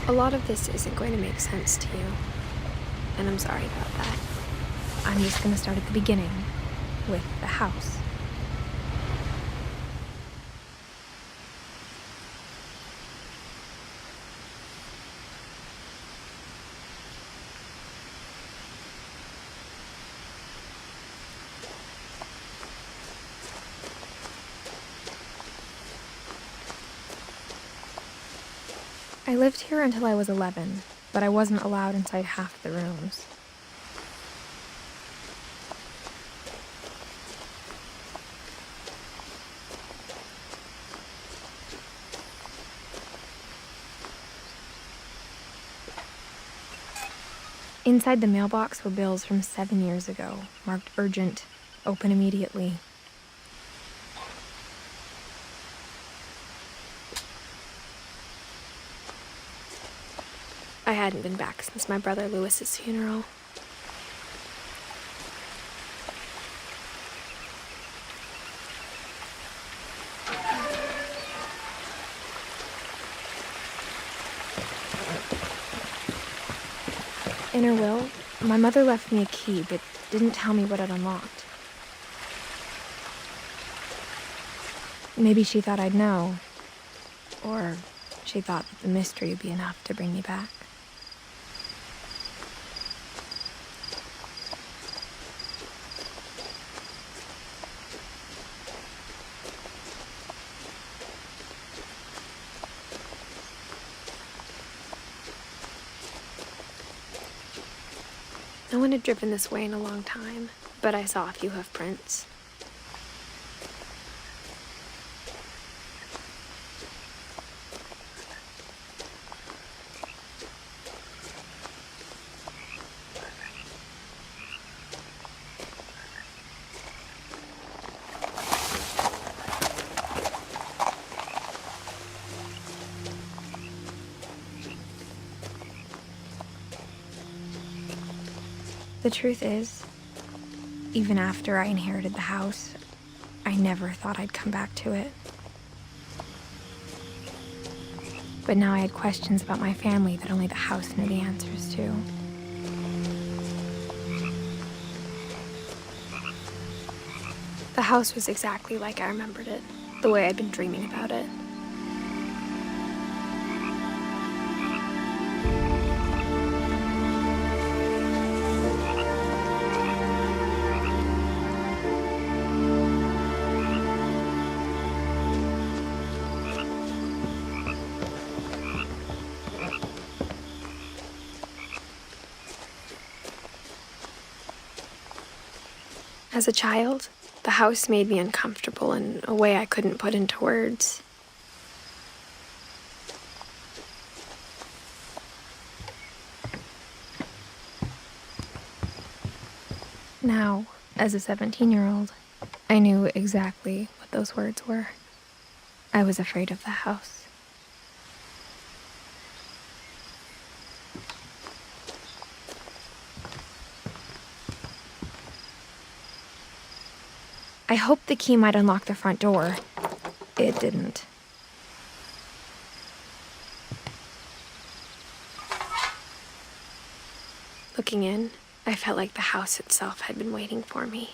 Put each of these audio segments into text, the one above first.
A lot of this isn't going to make sense to you, and I'm sorry about that. I'm just going to start at the beginning, with the house. I lived here until I was 11, but I wasn't allowed inside half the rooms. Inside the mailbox were bills from 7 years ago, marked urgent, open immediately. I hadn't been back since my brother Lewis's funeral. In her will, my mother left me a key, but didn't tell me what it unlocked. Maybe she thought I'd know, or she thought that the mystery would be enough to bring me back. No one had driven this way in a long time, but I saw a few hoof prints. The truth is, even after I inherited the house, I never thought I'd come back to it. But now I had questions about my family that only the house knew the answers to. The house was exactly like I remembered it, the way I'd been dreaming about it. As a child, the house made me uncomfortable in a way I couldn't put into words. Now, as a 17-year-old, I knew exactly what those words were. I was afraid of the house. I hoped the key might unlock the front door. It didn't. Looking in, I felt like the house itself had been waiting for me.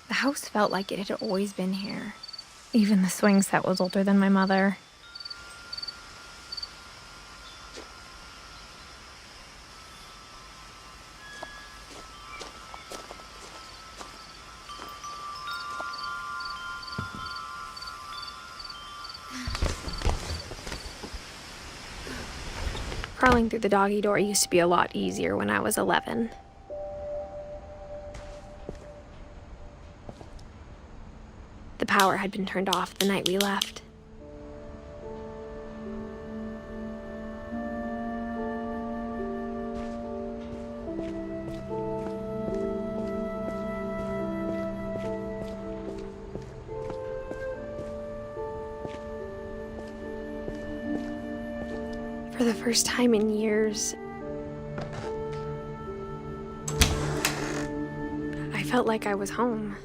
The house felt like it had always been here. Even the swing set was older than my mother. Crawling through the doggy door used to be a lot easier when I was 11. The power had been turned off the night we left. For the first time in years, I felt like I was home.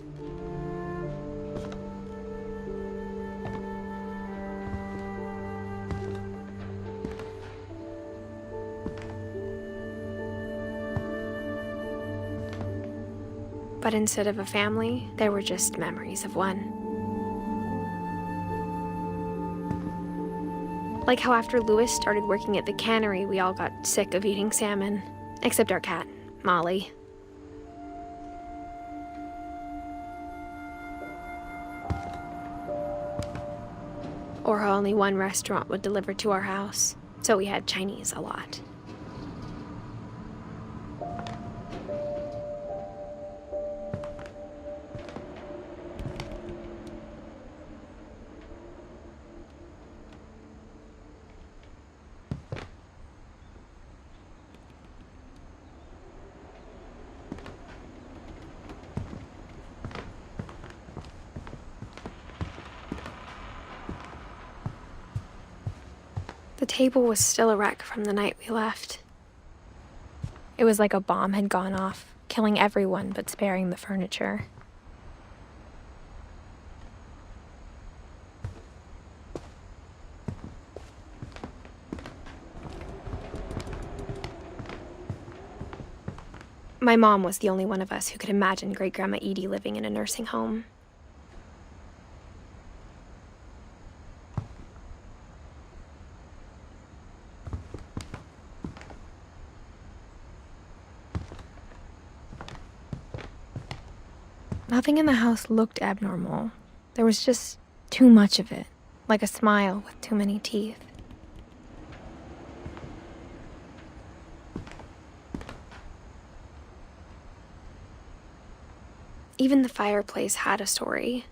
But instead of a family, there were just memories of one. Like how after Louis started working at the cannery, we all got sick of eating salmon. Except our cat, Molly. Or how only one restaurant would deliver to our house, so we had Chinese a lot. The table was still a wreck from the night we left. It was like a bomb had gone off, killing everyone but sparing the furniture. My mom was the only one of us who could imagine Great-Grandma Edie living in a nursing home. Nothing in the house looked abnormal. There was just too much of it, like a smile with too many teeth. Even the fireplace had a story.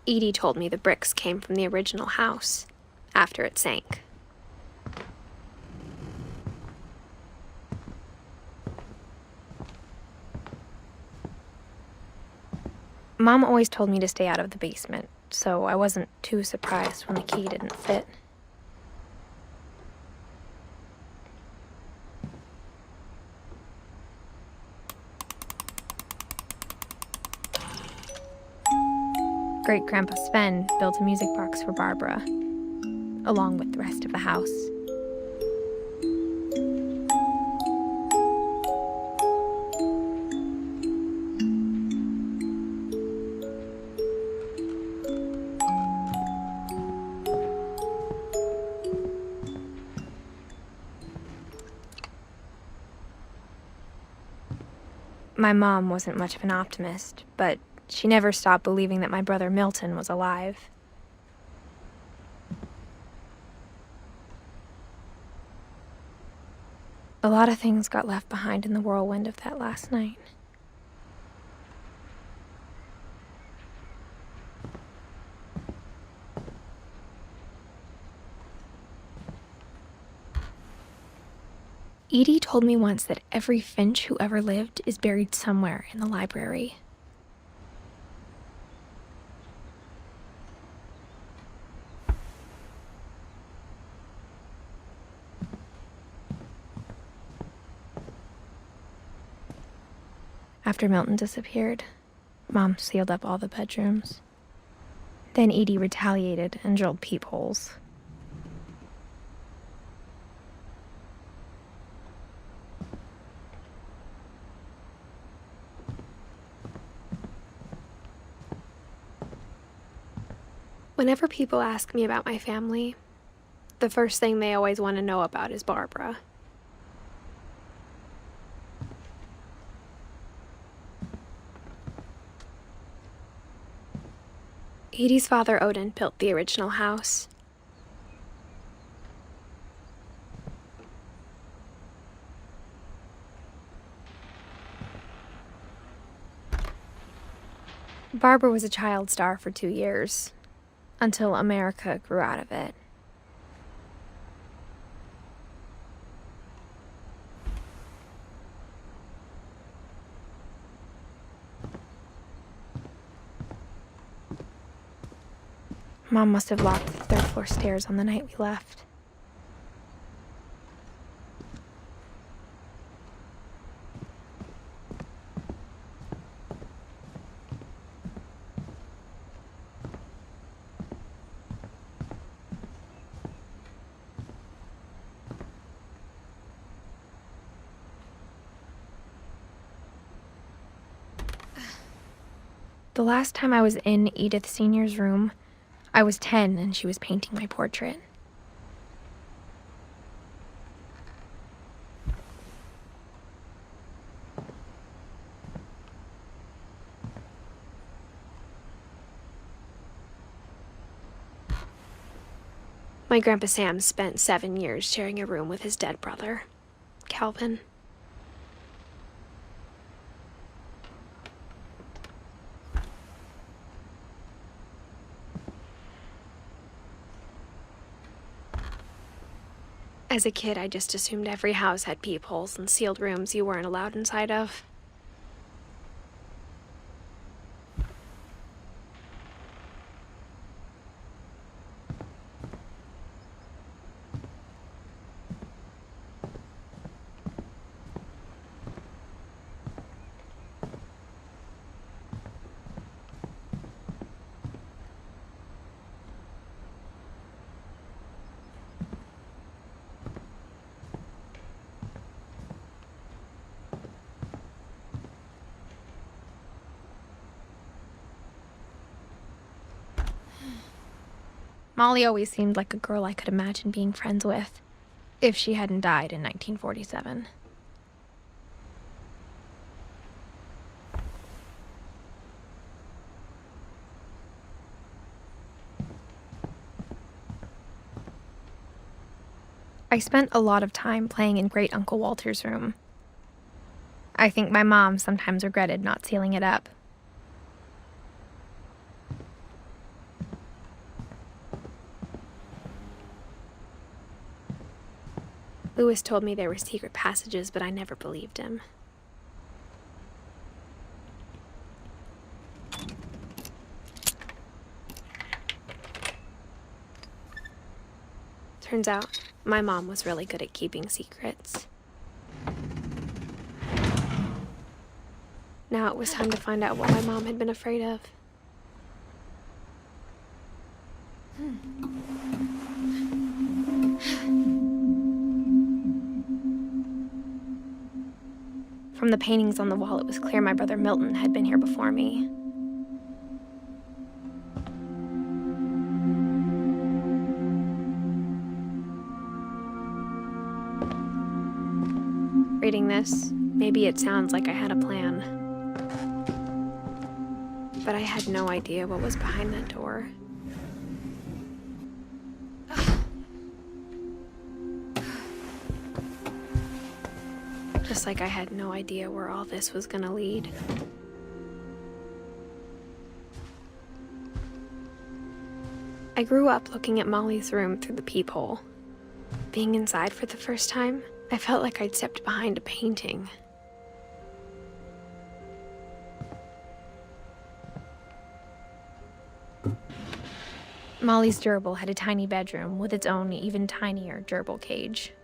Edie told me the bricks came from the original house, after it sank. Mom always told me to stay out of the basement, so I wasn't too surprised when the key didn't fit. Great-Grandpa Sven built a music box for Barbara, along with the rest of the house. My mom wasn't much of an optimist, but she never stopped believing that my brother Milton was alive. A lot of things got left behind in the whirlwind of that last night. Edie told me once that every Finch who ever lived is buried somewhere in the library. After Milton disappeared, Mom sealed up all the bedrooms. Then Edie retaliated and drilled peepholes. Whenever people ask me about my family, the first thing they always want to know about is Barbara. Edie's father, Odin, built the original house. Barbara was a child star for 2 years, until America grew out of it. Mom must have locked the third-floor stairs on the night we left. The last time I was in Edith Sr.'s room, I was 10 and she was painting my portrait. My Grandpa Sam spent 7 years sharing a room with his dead brother, Calvin. As a kid, I just assumed every house had peepholes and sealed rooms you weren't allowed inside of. Molly always seemed like a girl I could imagine being friends with, if she hadn't died in 1947. I spent a lot of time playing in Great Uncle Walter's room. I think my mom sometimes regretted not sealing it up. Lewis told me there were secret passages, but I never believed him. Turns out, my mom was really good at keeping secrets. Now it was time to find out what my mom had been afraid of. From the paintings on the wall, it was clear my brother Milton had been here before me. Reading this, maybe it sounds like I had a plan. But I had no idea what was behind that door. Just like I had no idea where all this was gonna lead. I grew up looking at Molly's room through the peephole. Being inside for the first time, I felt like I'd stepped behind a painting. Molly's gerbil had a tiny bedroom with its own even tinier gerbil cage.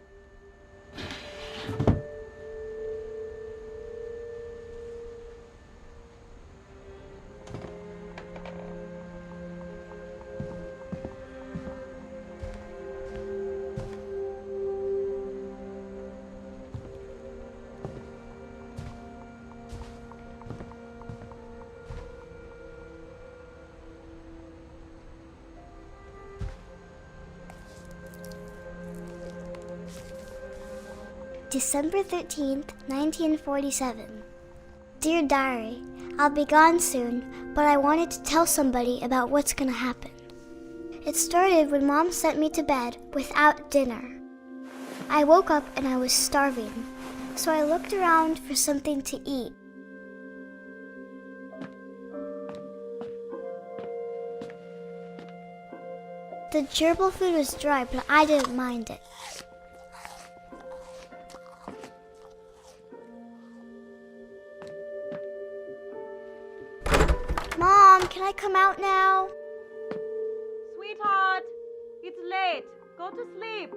December 13th, 1947. Dear Diary, I'll be gone soon, but I wanted to tell somebody about what's gonna happen. It started when Mom sent me to bed without dinner. I woke up and I was starving, so I looked around for something to eat. The gerbil food was dry, but I didn't mind it. Mom, can I come out now? Sweetheart, it's late. Go to sleep.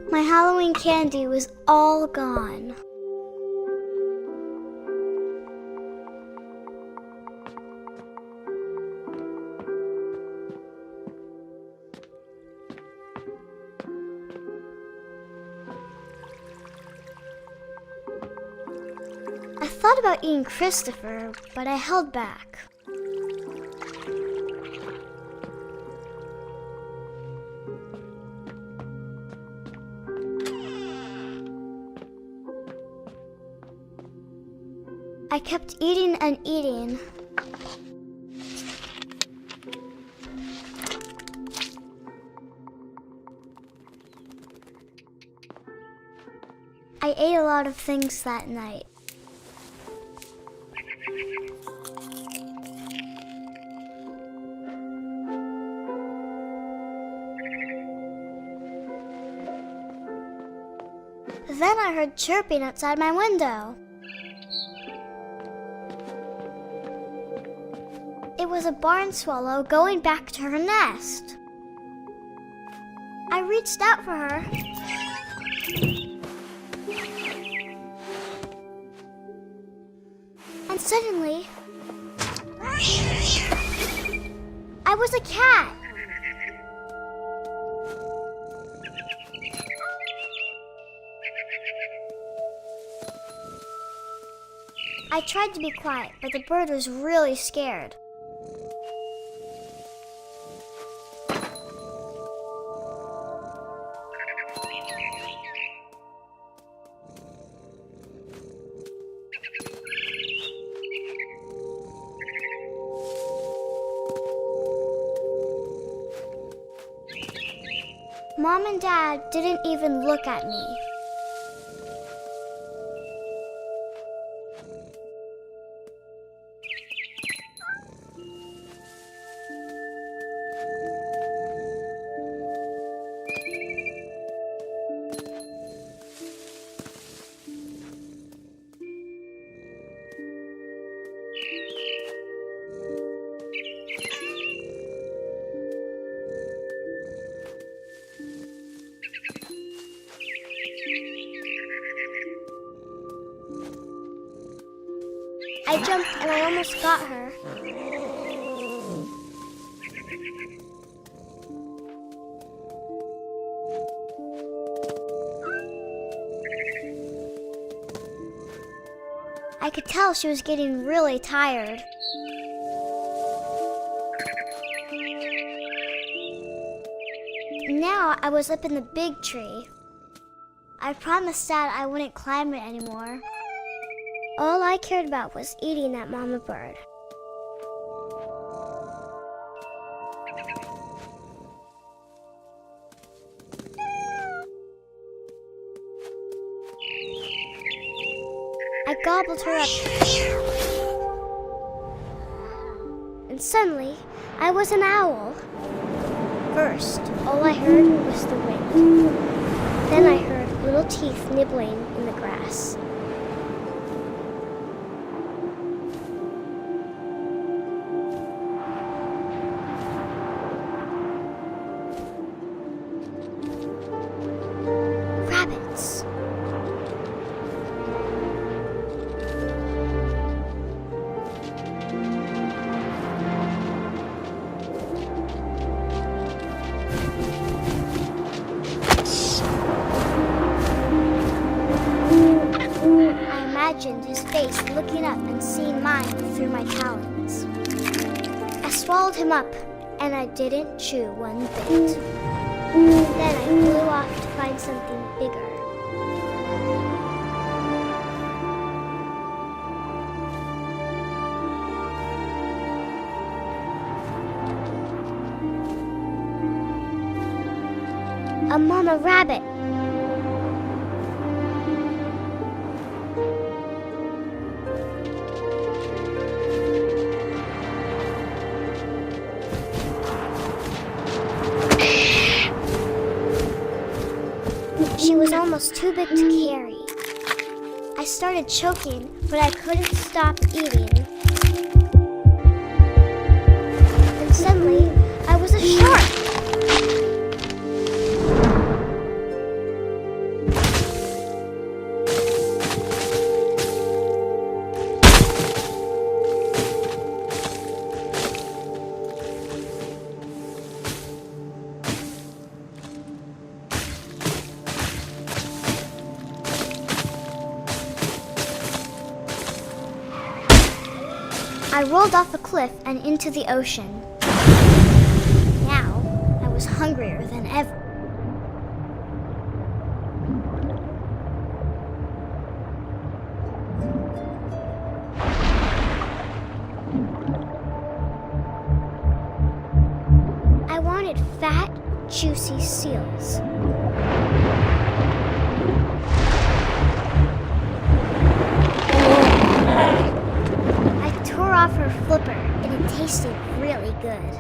My Halloween candy was all gone. I thought about eating Christopher, but I held back. I kept eating and eating. I ate a lot of things that night. Then I heard chirping outside my window. It was a barn swallow going back to her nest. I reached out for her. And suddenly, I was a cat. I tried to be quiet, but the bird was really scared. Mom and Dad didn't even look at me. I jumped and I almost got her. I could tell she was getting really tired. Now I was up in the big tree. I promised Dad I wouldn't climb it anymore. All I cared about was eating that mama bird. I gobbled her up. And suddenly, I was an owl. First, all I heard was the wind. Then I heard little teeth nibbling in the grass. Rabbits. I imagined his face looking up and seeing mine through my talons. I swallowed him up, and I didn't chew one bit. Then I flew off to find something bigger. A mama rabbit. almost too big to carry. I started choking, but I couldn't stop eating. And suddenly, I was a shark! I rolled off a cliff and into the ocean. Now, I was hungrier than ever. I wanted fat, juicy seals. Off her flipper, and it tasted really good.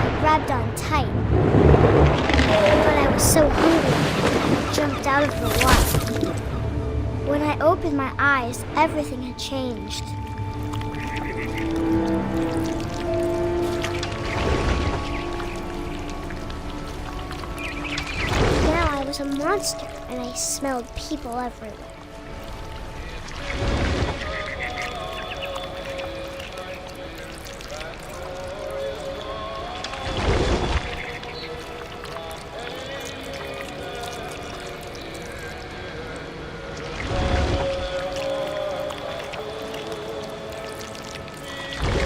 I grabbed on tight, but I was so hungry, I jumped out of the water. When I opened my eyes, everything had changed. I was a monster, and I smelled people everywhere.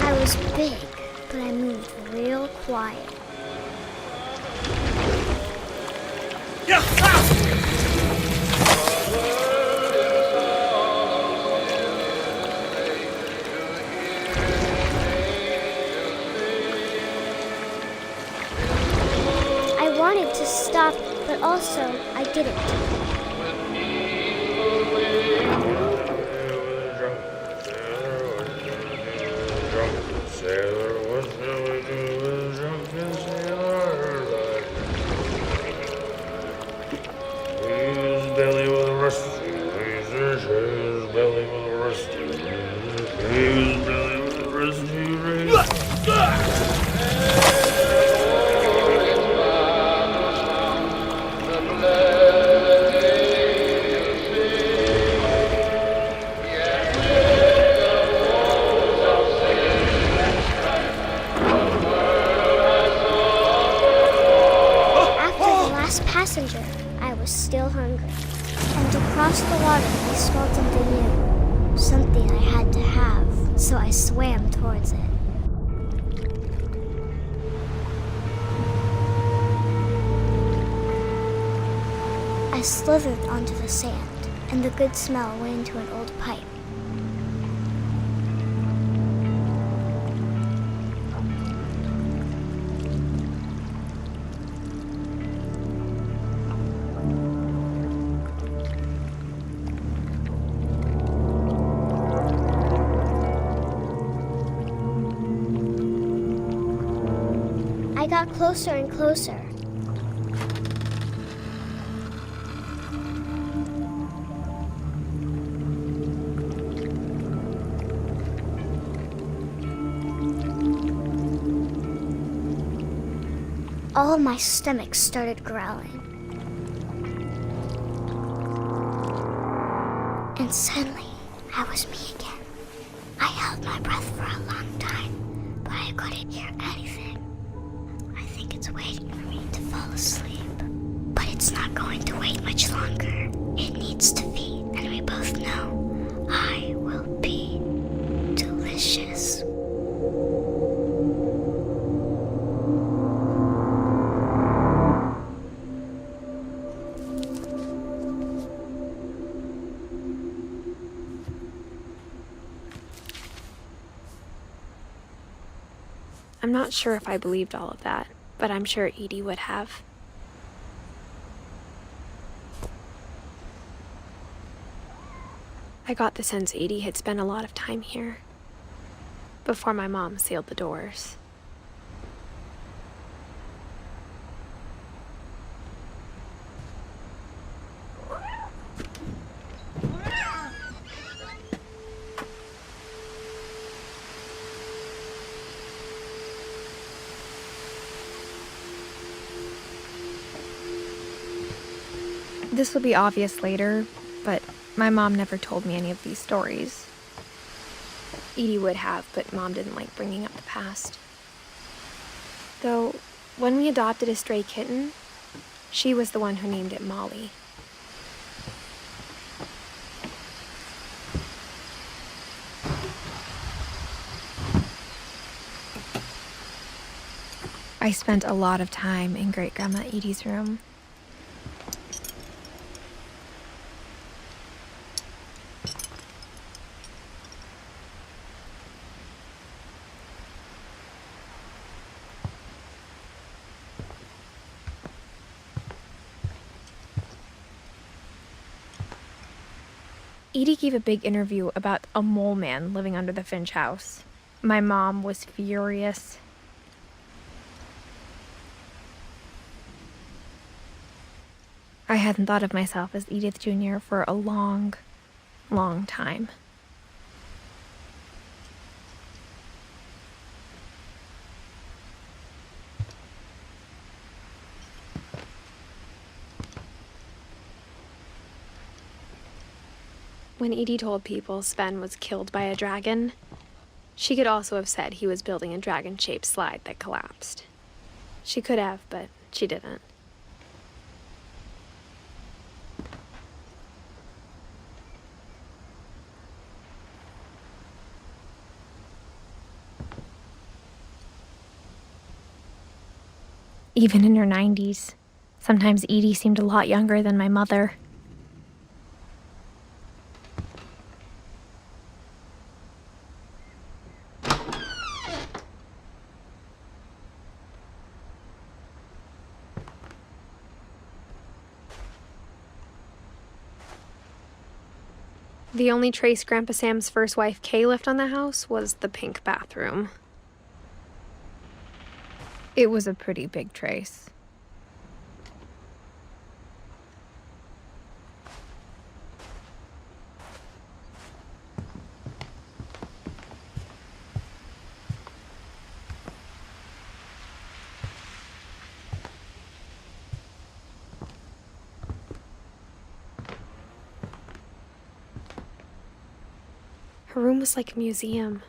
I was big, but I moved real quiet. I wanted to stop, but also I didn't. Passenger, I was still hungry, and across the water I smelled something new, something I had to have, so I swam towards it. I slithered onto the sand, and the good smell went into an old pipe. I got closer and closer. All of my stomach started growling. And suddenly, I was me again. I held my breath for a long time, but I couldn't hear anything. I think it's waiting for me to fall asleep. But it's not going to wait much longer. It needs to feed, and we both know I will be delicious. I'm not sure if I believed all of that, but I'm sure Edie would have. I got the sense Edie had spent a lot of time here before my mom sealed the doors. This will be obvious later, but my mom never told me any of these stories. Edie would have, but Mom didn't like bringing up the past. Though, when we adopted a stray kitten, she was the one who named it Molly. I spent a lot of time in Great-Grandma Edie's room. Edie gave a big interview about a mole man living under the Finch house. My mom was furious. I hadn't thought of myself as Edith Jr. for a long, long time. When Edie told people Sven was killed by a dragon, she could also have said he was building a dragon-shaped slide that collapsed. She could have, but she didn't. Even in her 90s, sometimes Edie seemed a lot younger than my mother. The only trace Grandpa Sam's first wife Kay left on the house was the pink bathroom. It was a pretty big trace. Her room was like a museum.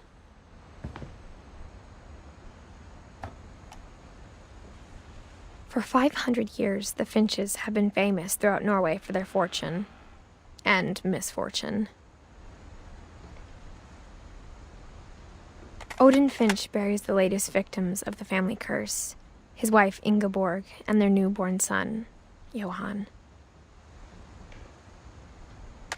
For 500 years, the Finches have been famous throughout Norway for their fortune and misfortune. Odin Finch buries the latest victims of the family curse, his wife Ingeborg and their newborn son, Johan.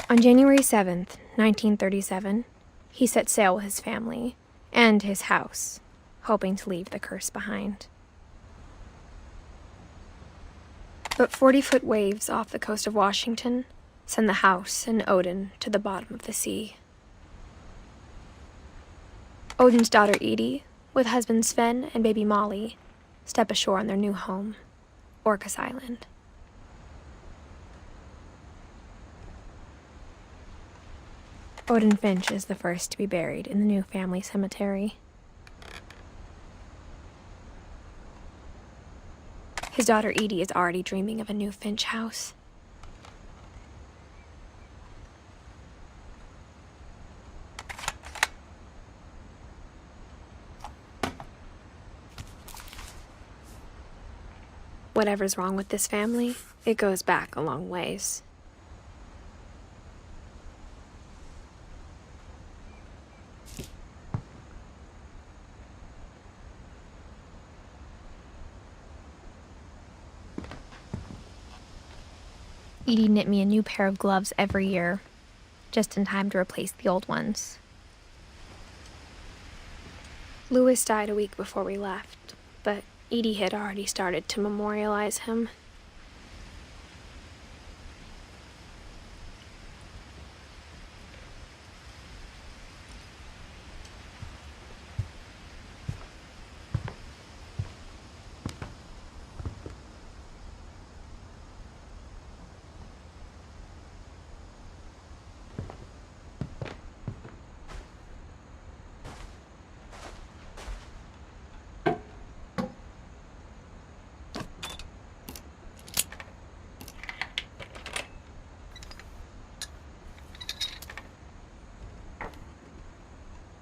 On January 7th, 1937, he set sail with his family and his house, hoping to leave the curse behind. But 40-foot waves off the coast of Washington send the house and Odin to the bottom of the sea. Odin's daughter Edie, with husband Sven and baby Molly, step ashore on their new home, Orcas Island. Odin Finch is the first to be buried in the new family cemetery. His daughter Edie is already dreaming of a new Finch house. Whatever's wrong with this family, it goes back a long ways. Edie knit me a new pair of gloves every year, just in time to replace the old ones. Louis died a week before we left, but Edie had already started to memorialize him.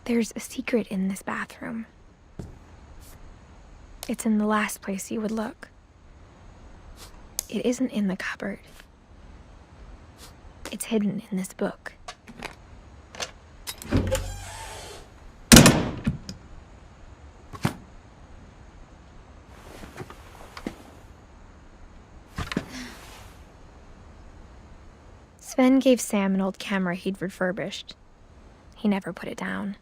There's a secret in this bathroom. It's in the last place you would look. It isn't in the cupboard. It's hidden in this book. Sven gave Sam an old camera he'd refurbished. He never put it down.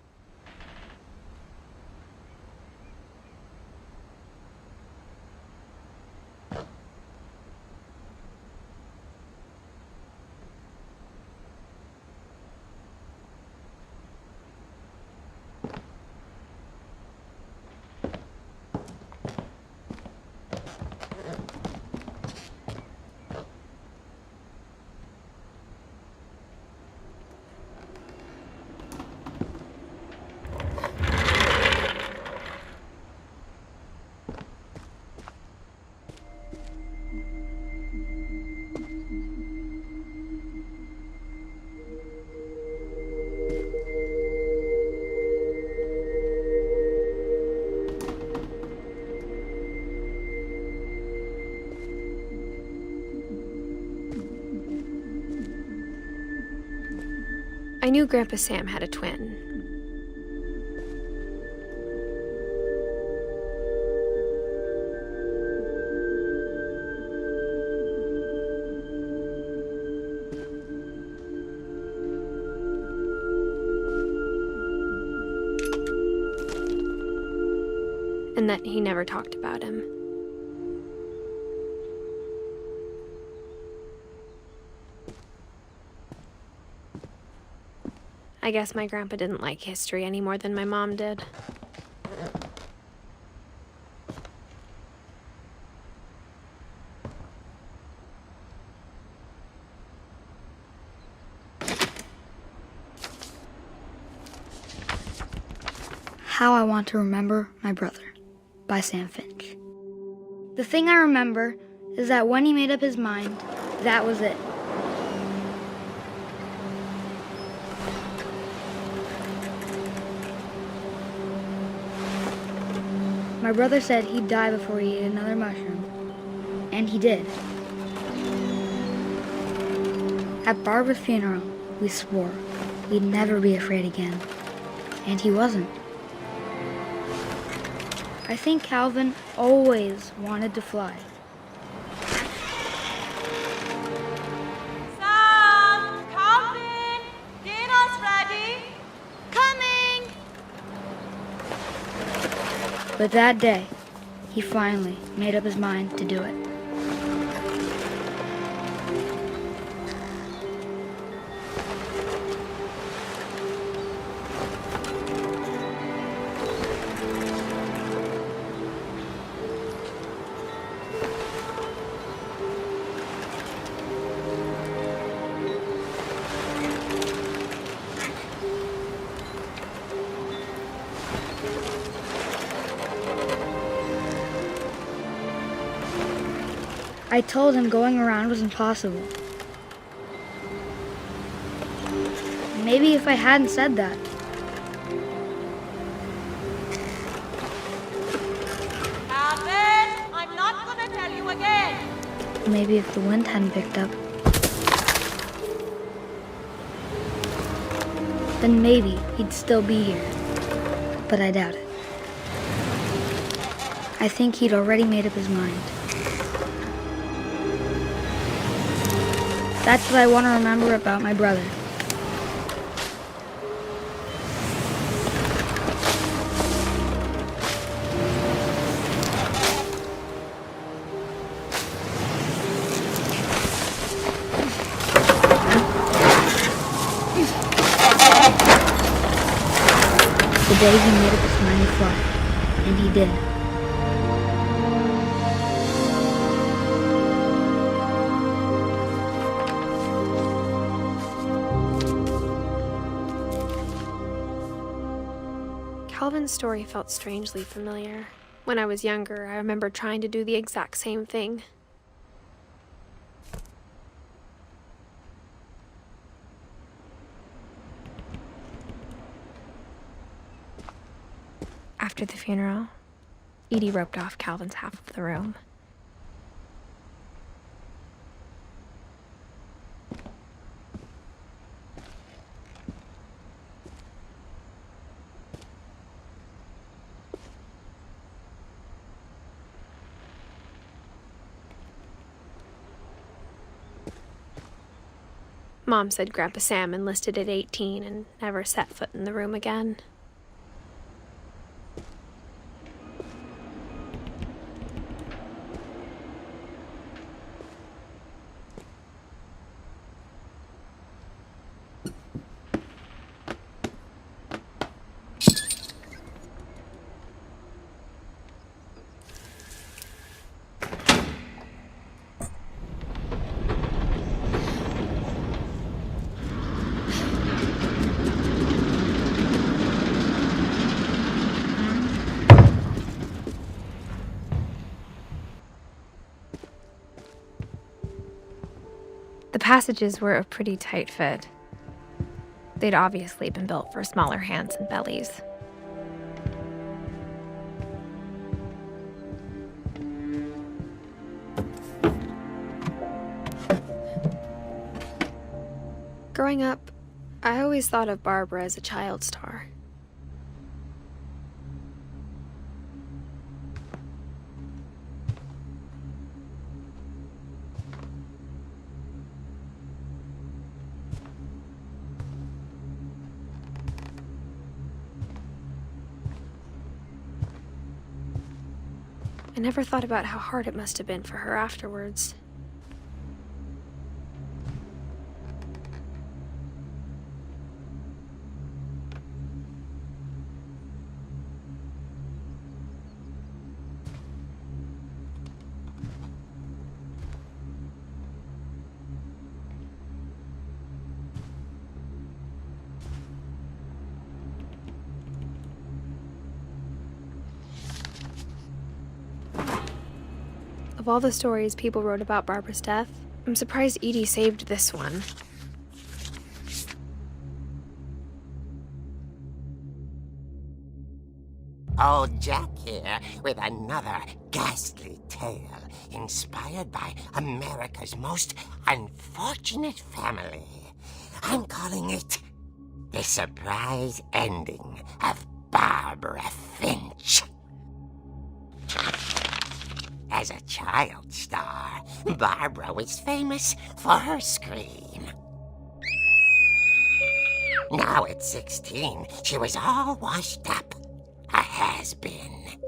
I knew Grandpa Sam had a twin. And that he never talked about him. I guess my grandpa didn't like history any more than my mom did. How I Want to Remember My Brother by Sam Finch. The thing I remember is that when he made up his mind, that was it. My brother said he'd die before he ate another mushroom, and he did. At Barbara's funeral, we swore we'd never be afraid again, and he wasn't. I think Calvin always wanted to fly. Sam, Calvin, dinner's ready. Coming! But that day, he finally made up his mind to do it. I told him going around was impossible. Maybe if I hadn't said that. Calvin, I'm not gonna tell you again. Maybe if the wind hadn't picked up. Then maybe he'd still be here. But I doubt it. I think he'd already made up his mind. That's what I want to remember about my brother. The day he made up his mind to fly, and he did. Calvin's story felt strangely familiar. When I was younger, I remember trying to do the exact same thing. After the funeral, Edie roped off Calvin's half of the room. Mom said Grandpa Sam enlisted at 18 and never set foot in the room again. The passages were a pretty tight fit. They'd obviously been built for smaller hands and bellies. Growing up, I always thought of Barbara as a child star. I never thought about how hard it must have been for her afterwards. Of all the stories people wrote about Barbara's death, I'm surprised Edie saved this one. Old Jack here with another ghastly tale inspired by America's most unfortunate family. I'm calling it The Surprise Ending of Barbara Finch. As a child star, Barbara was famous for her scream. Now at 16, she was all washed up, a has-been.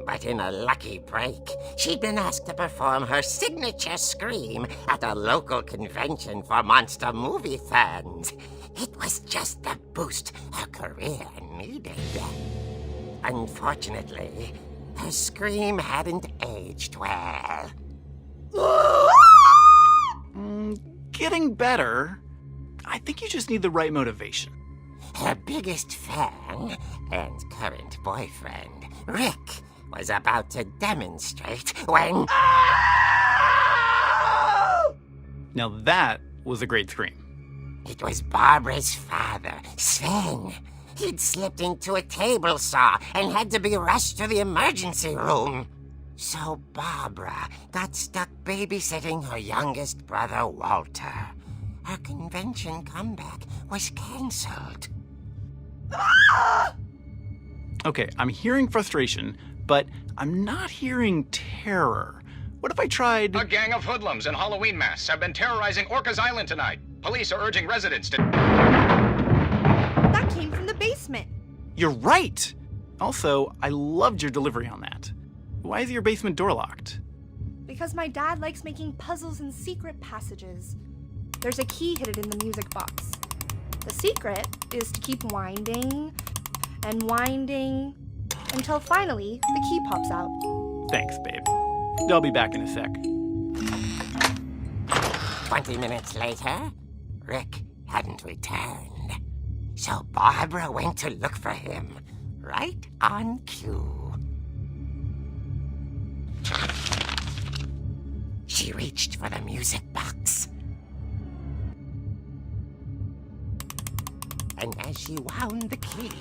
But in a lucky break, she'd been asked to perform her signature scream at a local convention for monster movie fans. It was just the boost her career needed. Unfortunately, her scream hadn't aged well. Getting better. I think you just need the right motivation. Her biggest fan and current boyfriend, Rick, was about to demonstrate when... Now that was a great scream. It was Barbara's father, Sven. He'd slipped into a table saw and had to be rushed to the emergency room. So Barbara got stuck babysitting her youngest brother, Walter. Her convention comeback was cancelled. Okay, I'm hearing frustration, but I'm not hearing terror. What if I tried... A gang of hoodlums in Halloween masks have been terrorizing Orcas Island tonight. Police are urging residents to... That came from the basement. You're right! Also, I loved your delivery on that. Why is your basement door locked? Because my dad likes making puzzles and secret passages. There's a key hidden in the music box. The secret is to keep winding and winding until finally the key pops out. Thanks, babe. I'll be back in a sec. 20 minutes later, Rick hadn't returned. So Barbara went to look for him, right on cue. She reached for the music box. And then As she wound the key,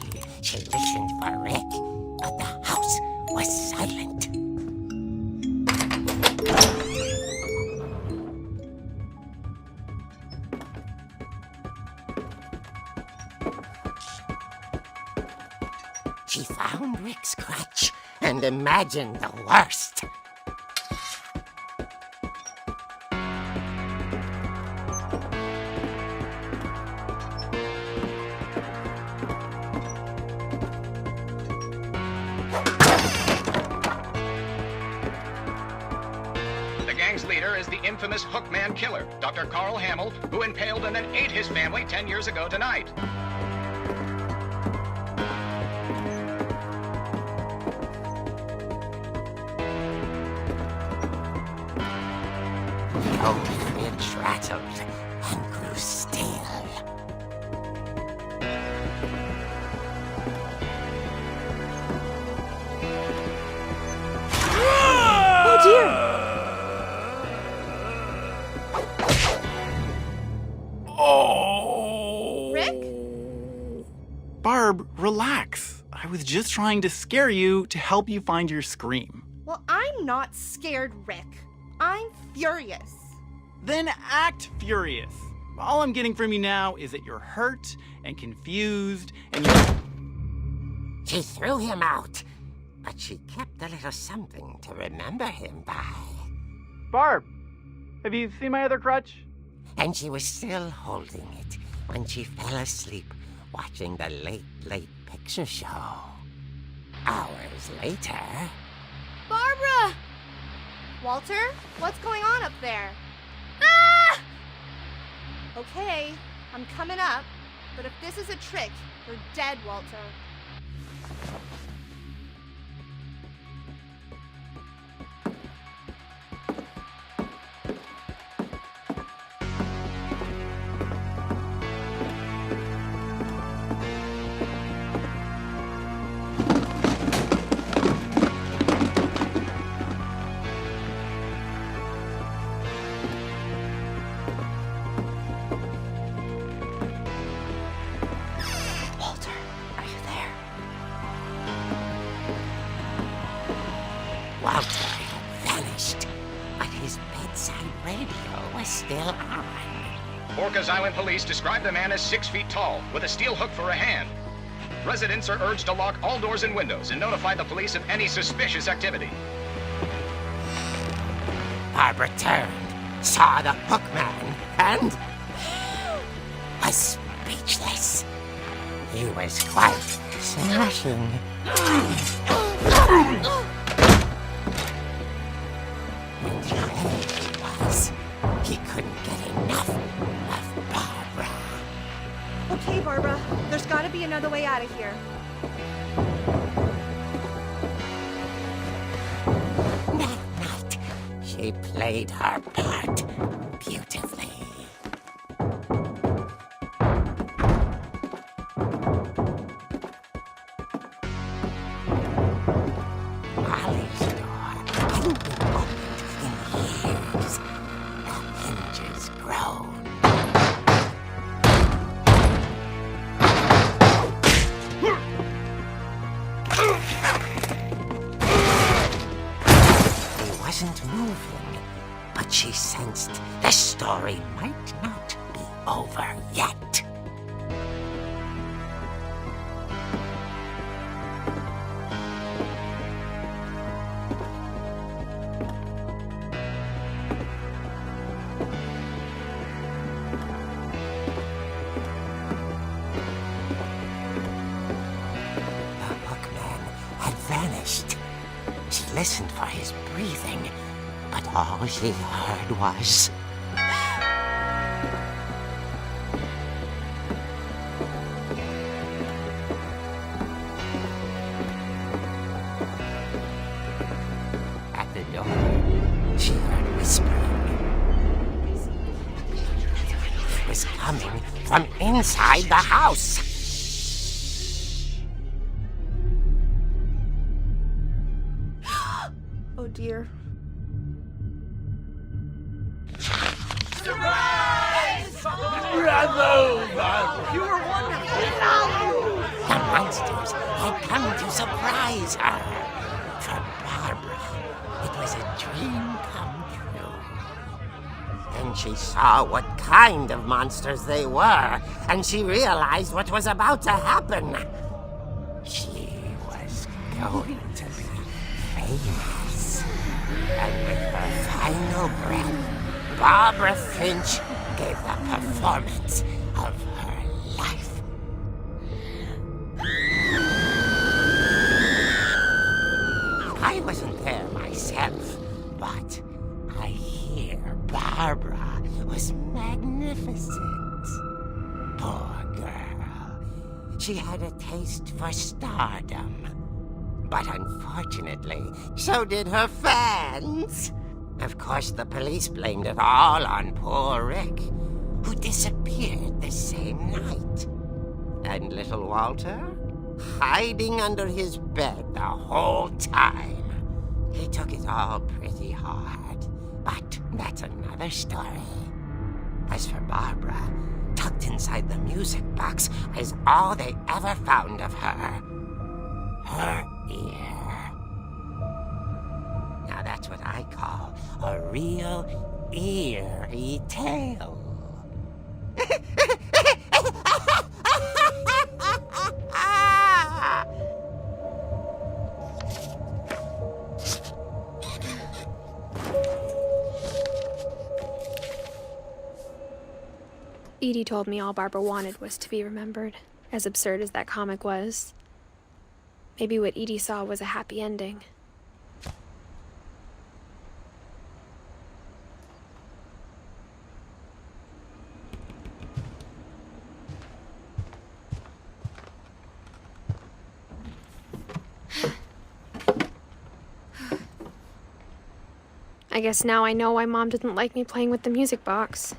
she listened for Rick, but the house was silent. She found Rick's crutch and imagined the worst. The gang's leader is the infamous Hookman killer, Dr. Carl Hamill, who impaled and then ate his family 10 years ago tonight. The old fridge rattled and grew still. Oh dear! Oh! Rick? Barb, relax. I was just trying to scare you to help you find your scream. Well, I'm not scared, Rick. I'm furious. Then act furious. All I'm getting from you now is that you're hurt and confused and you... She threw him out, but she kept a little something to remember him by. Barb, have you seen my other crutch? And she was still holding it when she fell asleep watching the late picture show. Hours later... Barbara! Walter, what's going on up there? Ah! Okay, I'm coming up, but if this is a trick, you're dead, Walter. Walter had vanished, but his bedside radio was still on. Orcas Island police describe the man as 6 feet tall, with a steel hook for a hand. Residents are urged to lock all doors and windows and notify the police of any suspicious activity. Barbara turned, saw the hookman, and was speechless. He was quite smashing. And he was. He couldn't get enough of Barbara. Okay, Barbara, there's gotta be another way out of here. That night, she played her part beautifully. Molly's door hadn't been opened in years. The hinges groaned. He wasn't moving, but she sensed the story might not be over yet. The hookman had vanished. She listened for his breathing, but all she heard was... At the door, she heard whispering. It was coming from inside the house. Oh dear. You were wonderful. monsters had come to surprise her. For Barbara, it was a dream come true. Then she saw what kind of monsters they were, and she realized what was about to happen. She was going to be famous. And with her final breath, Barbara Finch gave the performance of her life. I wasn't there myself, but I hear Barbara was magnificent. Poor girl. She had a taste for stardom. But unfortunately, so did her fans. Of course, the police blamed it all on poor Rick, who disappeared the same night. And little Walter, hiding under his bed the whole time. He took it all pretty hard, but that's another story. As for Barbara, tucked inside the music box is all they ever found of her. Her ear. Now that's what I call a real eerie tale. Edie told me all Barbara wanted was to be remembered, as absurd as that comic was. Maybe what Edie saw was a happy ending. I guess now I know why Mom didn't like me playing with the music box.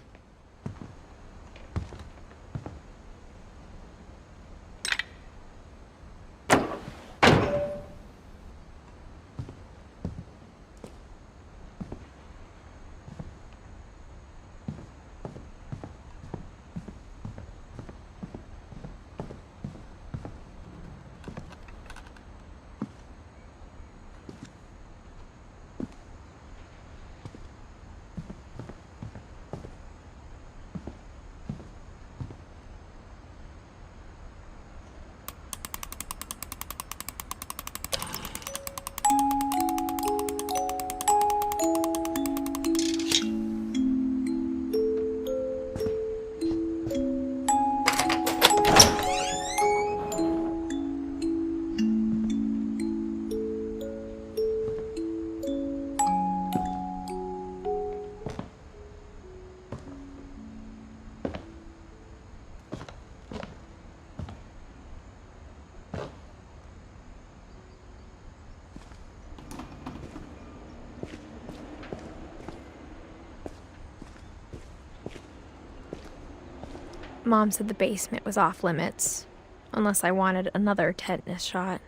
Mom said the basement was off limits, unless I wanted another tetanus shot.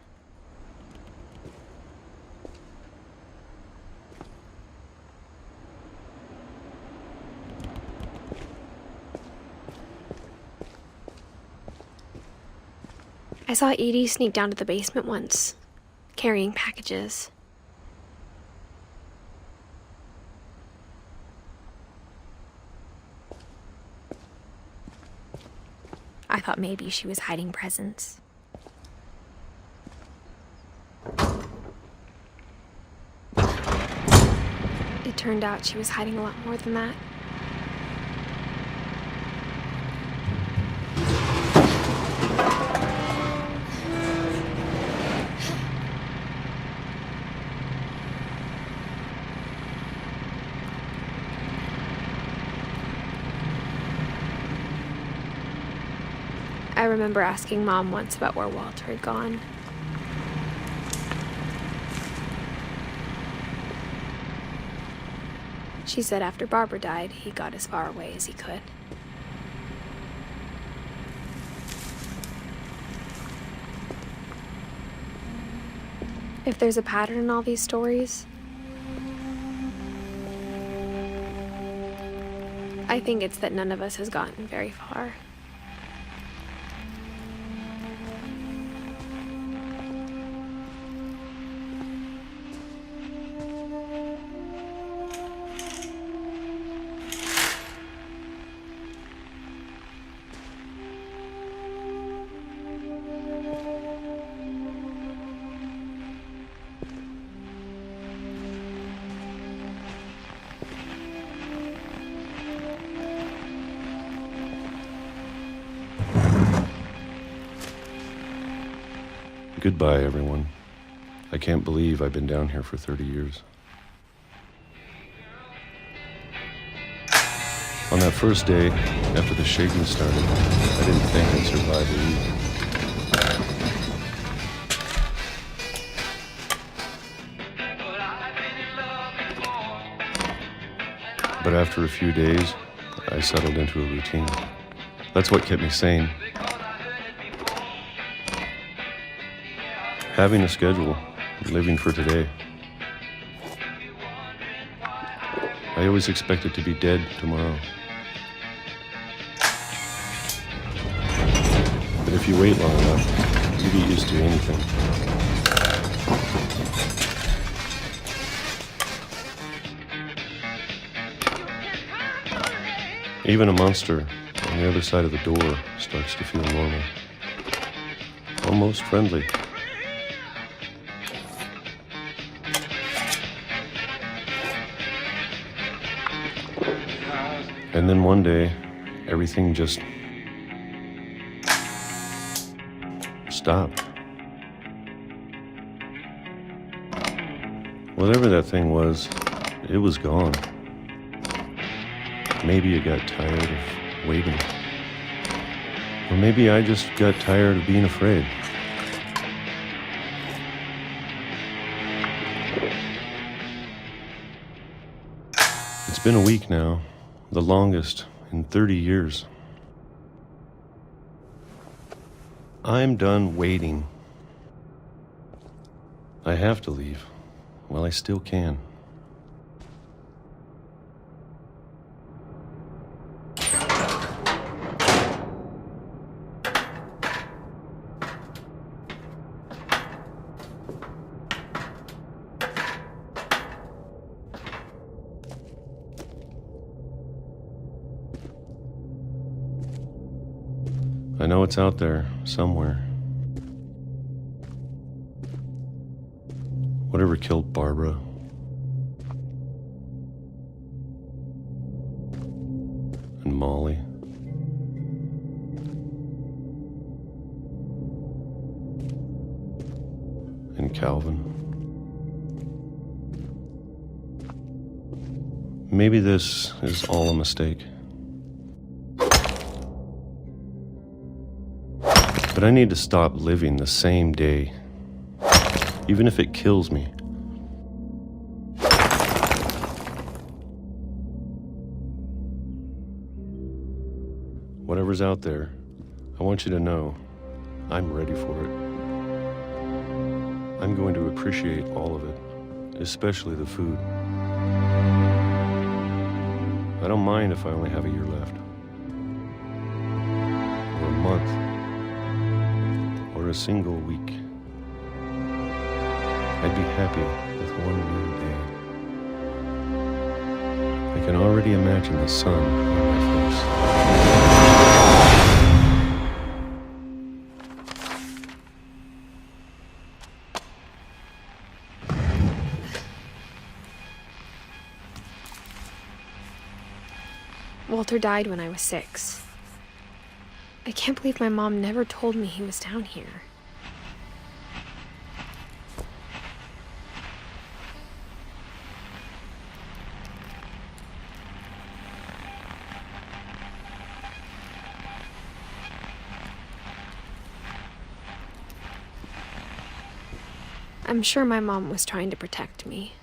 I saw Edie sneak down to the basement once, carrying packages. I thought maybe she was hiding presents. It turned out she was hiding a lot more than that. I remember asking Mom once about where Walter had gone. She said after Barbara died, he got as far away as he could. If there's a pattern in all these stories, I think it's that none of us has gotten very far. Goodbye, everyone. I can't believe I've been down here for 30 years. On that first day, after the shaking started, I didn't think I'd survive a week. But after a few days, I settled into a routine. That's what kept me sane. Having a schedule, living for today. I always expected to be dead tomorrow. But if you wait long enough, you get used to anything. Even a monster on the other side of the door starts to feel normal. Almost friendly. And then one day, everything just stopped. Whatever that thing was, it was gone. Maybe it got tired of waiting. Or maybe I just got tired of being afraid. It's been a week now, the longest in 30 years. I'm done waiting. I have to leave while I still can. I know it's out there, somewhere. Whatever killed Barbara. And Molly. And Calvin. Maybe this is all a mistake. But I need to stop living the same day, even if it kills me. Whatever's out there, I want you to know I'm ready for it. I'm going to appreciate all of it, especially the food. I don't mind if I only have a year left, or a month, or a single week. I'd be happy with one new day. I can already imagine the sun on my face. Walter died when I was 6. I can't believe my mom never told me he was down here. I'm sure my mom was trying to protect me.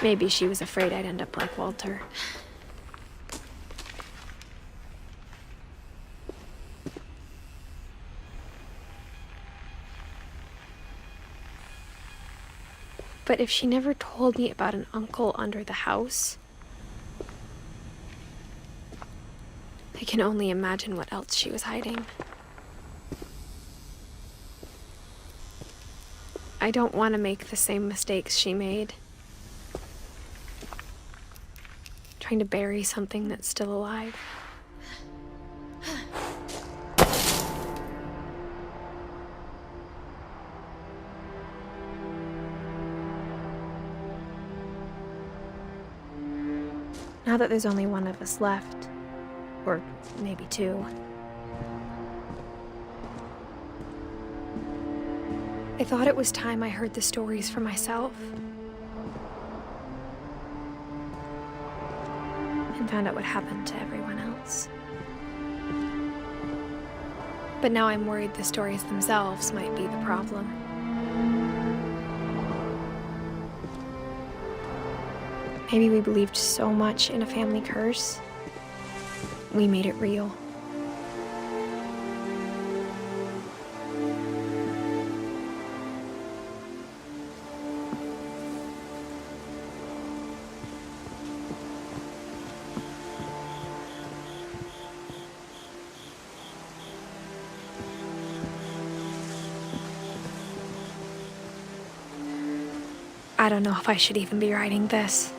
Maybe she was afraid I'd end up like Walter. But if she never told me about an uncle under the house, I can only imagine what else she was hiding. I don't want to make the same mistakes she made. Trying to bury something that's still alive. Now that there's only one of us left, or maybe two, I thought it was time I heard the stories for myself and found out what happened to everyone else. But now I'm worried the stories themselves might be the problem. Maybe we believed so much in a family curse, we made it real. I don't know if I should even be writing this.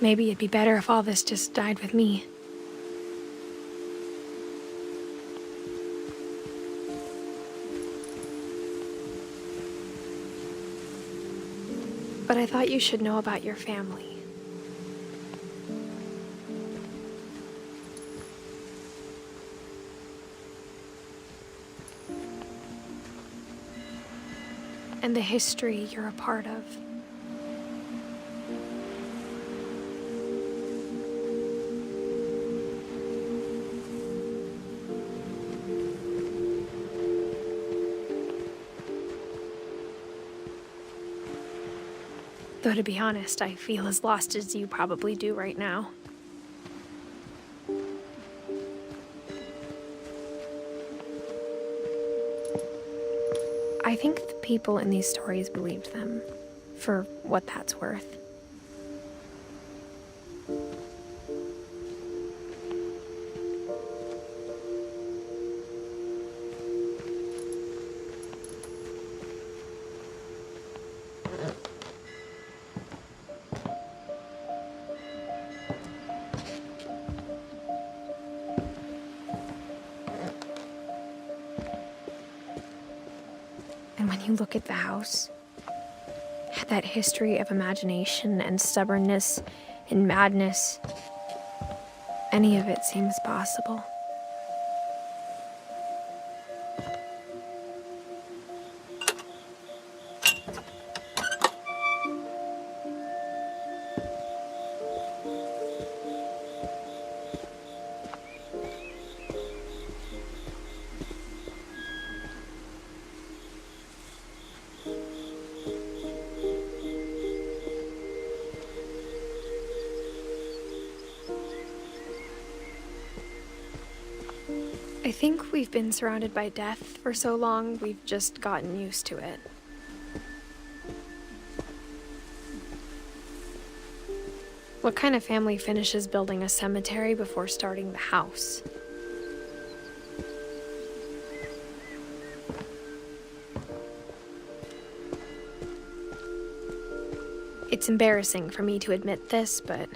Maybe it'd be better if all this just died with me. But I thought you should know about your family. And the history you're a part of. Though to be honest, I feel as lost as you probably do right now. I think the people in these stories believed them, for what that's worth. And when you look at the house, that history of imagination and stubbornness and madness, any of it seems possible. I think we've been surrounded by death for so long, we've just gotten used to it. What kind of family finishes building a cemetery before starting the house? It's embarrassing for me to admit this, but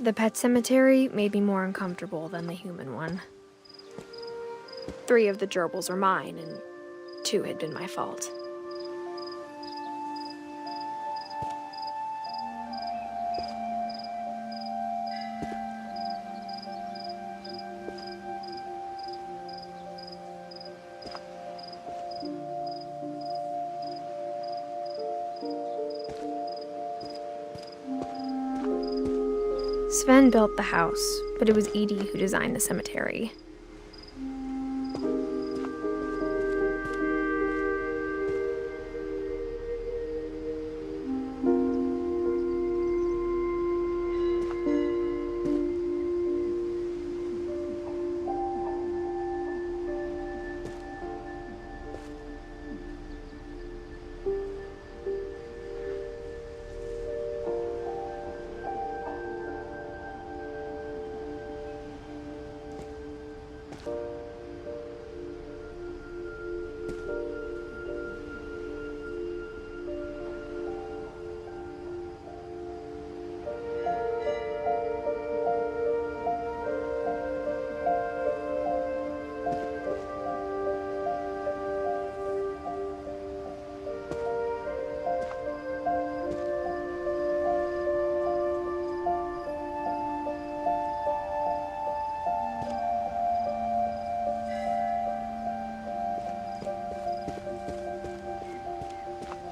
the pet cemetery made me more uncomfortable than the human one. 3 of the gerbils were mine, and 2 had been my fault. Sven built the house, but it was Edie who designed the cemetery.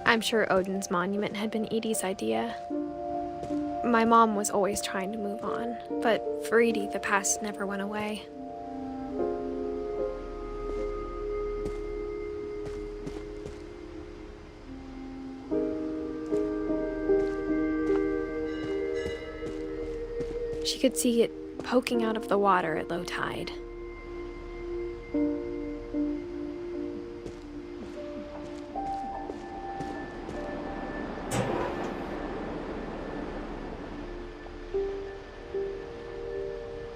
I'm sure Odin's monument had been Edie's idea. My mom was always trying to move on, but for Edie, the past never went away. She could see it poking out of the water at low tide.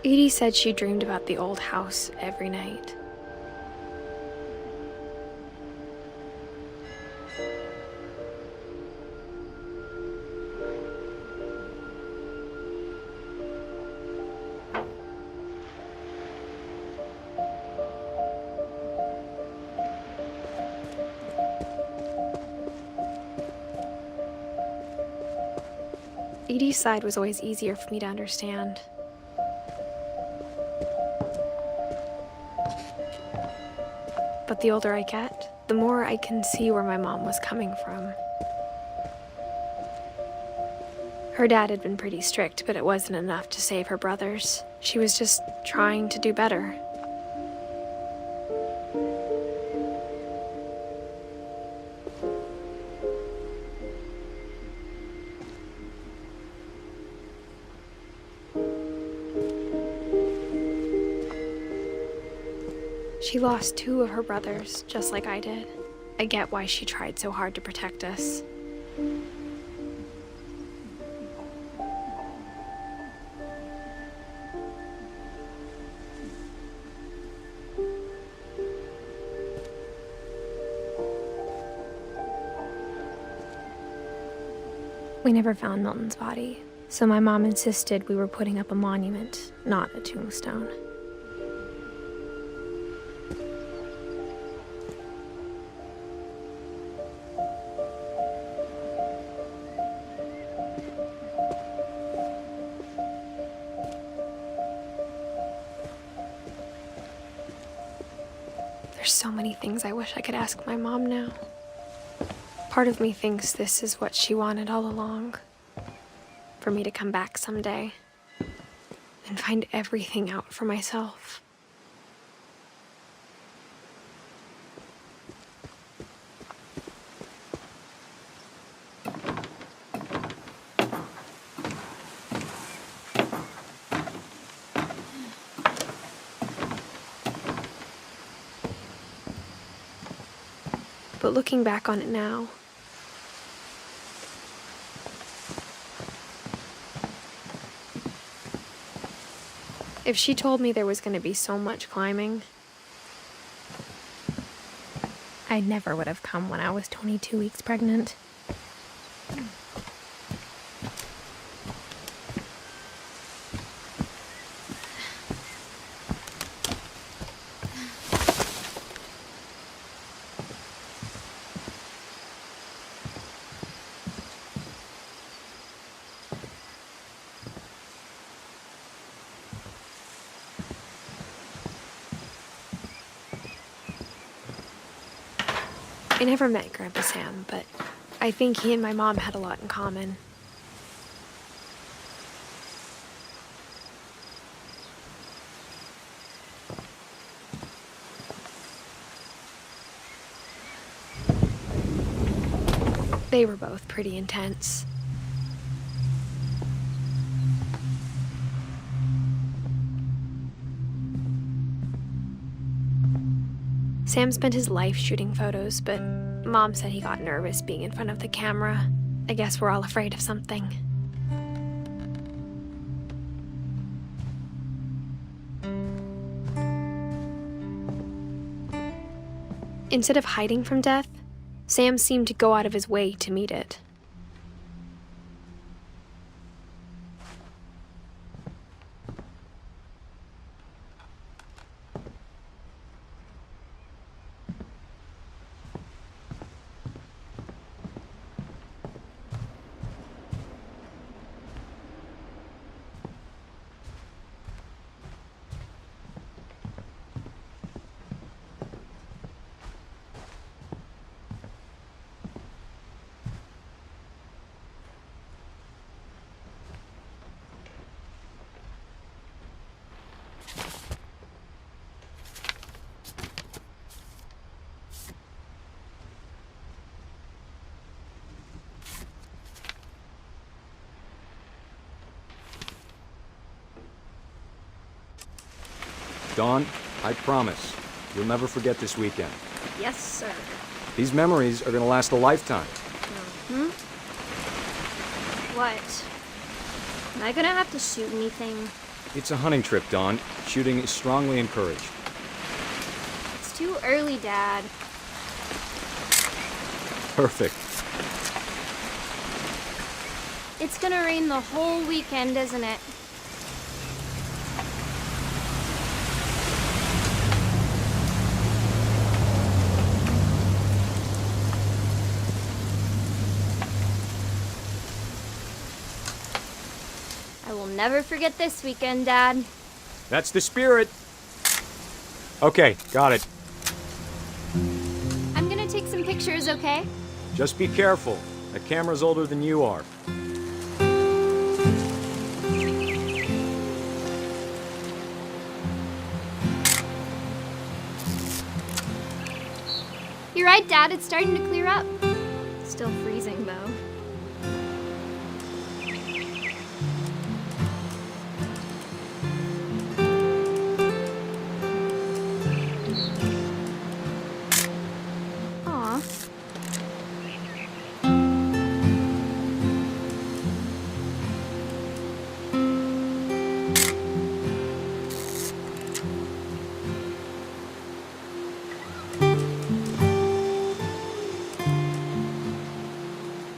Edie said she dreamed about the old house every night. Edie's side was always easier for me to understand. But the older I get, the more I can see where my mom was coming from. Her dad had been pretty strict, but it wasn't enough to save her brothers. She was just trying to do better. She lost 2 of her brothers, just like I did. I get why she tried so hard to protect us. We never found Milton's body, so my mom insisted we were putting up a monument, not a tombstone. There's so many things I wish I could ask my mom now. Part of me thinks this is what she wanted all along. For me to come back someday and find everything out for myself. But looking back on it now, if she told me there was going to be so much climbing, I never would have come when I was 22 weeks pregnant. I never met Grandpa Sam, but I think he and my mom had a lot in common. They were both pretty intense. Sam spent his life shooting photos, but Mom said he got nervous being in front of the camera. I guess we're all afraid of something. Instead of hiding from death, Sam seemed to go out of his way to meet it. Dawn, I promise, you'll never forget this weekend. Yes, sir. These memories are gonna last a lifetime. What? Am I gonna have to shoot anything? It's a hunting trip, Dawn. Shooting is strongly encouraged. It's too early, Dad. Perfect. It's gonna rain the whole weekend, isn't it? I will never forget this weekend, Dad. That's the spirit. Okay, got it. I'm gonna take some pictures, okay? Just be careful. That camera's older than you are. You're right, Dad. It's starting to clear up. Still freezing, though. Aw.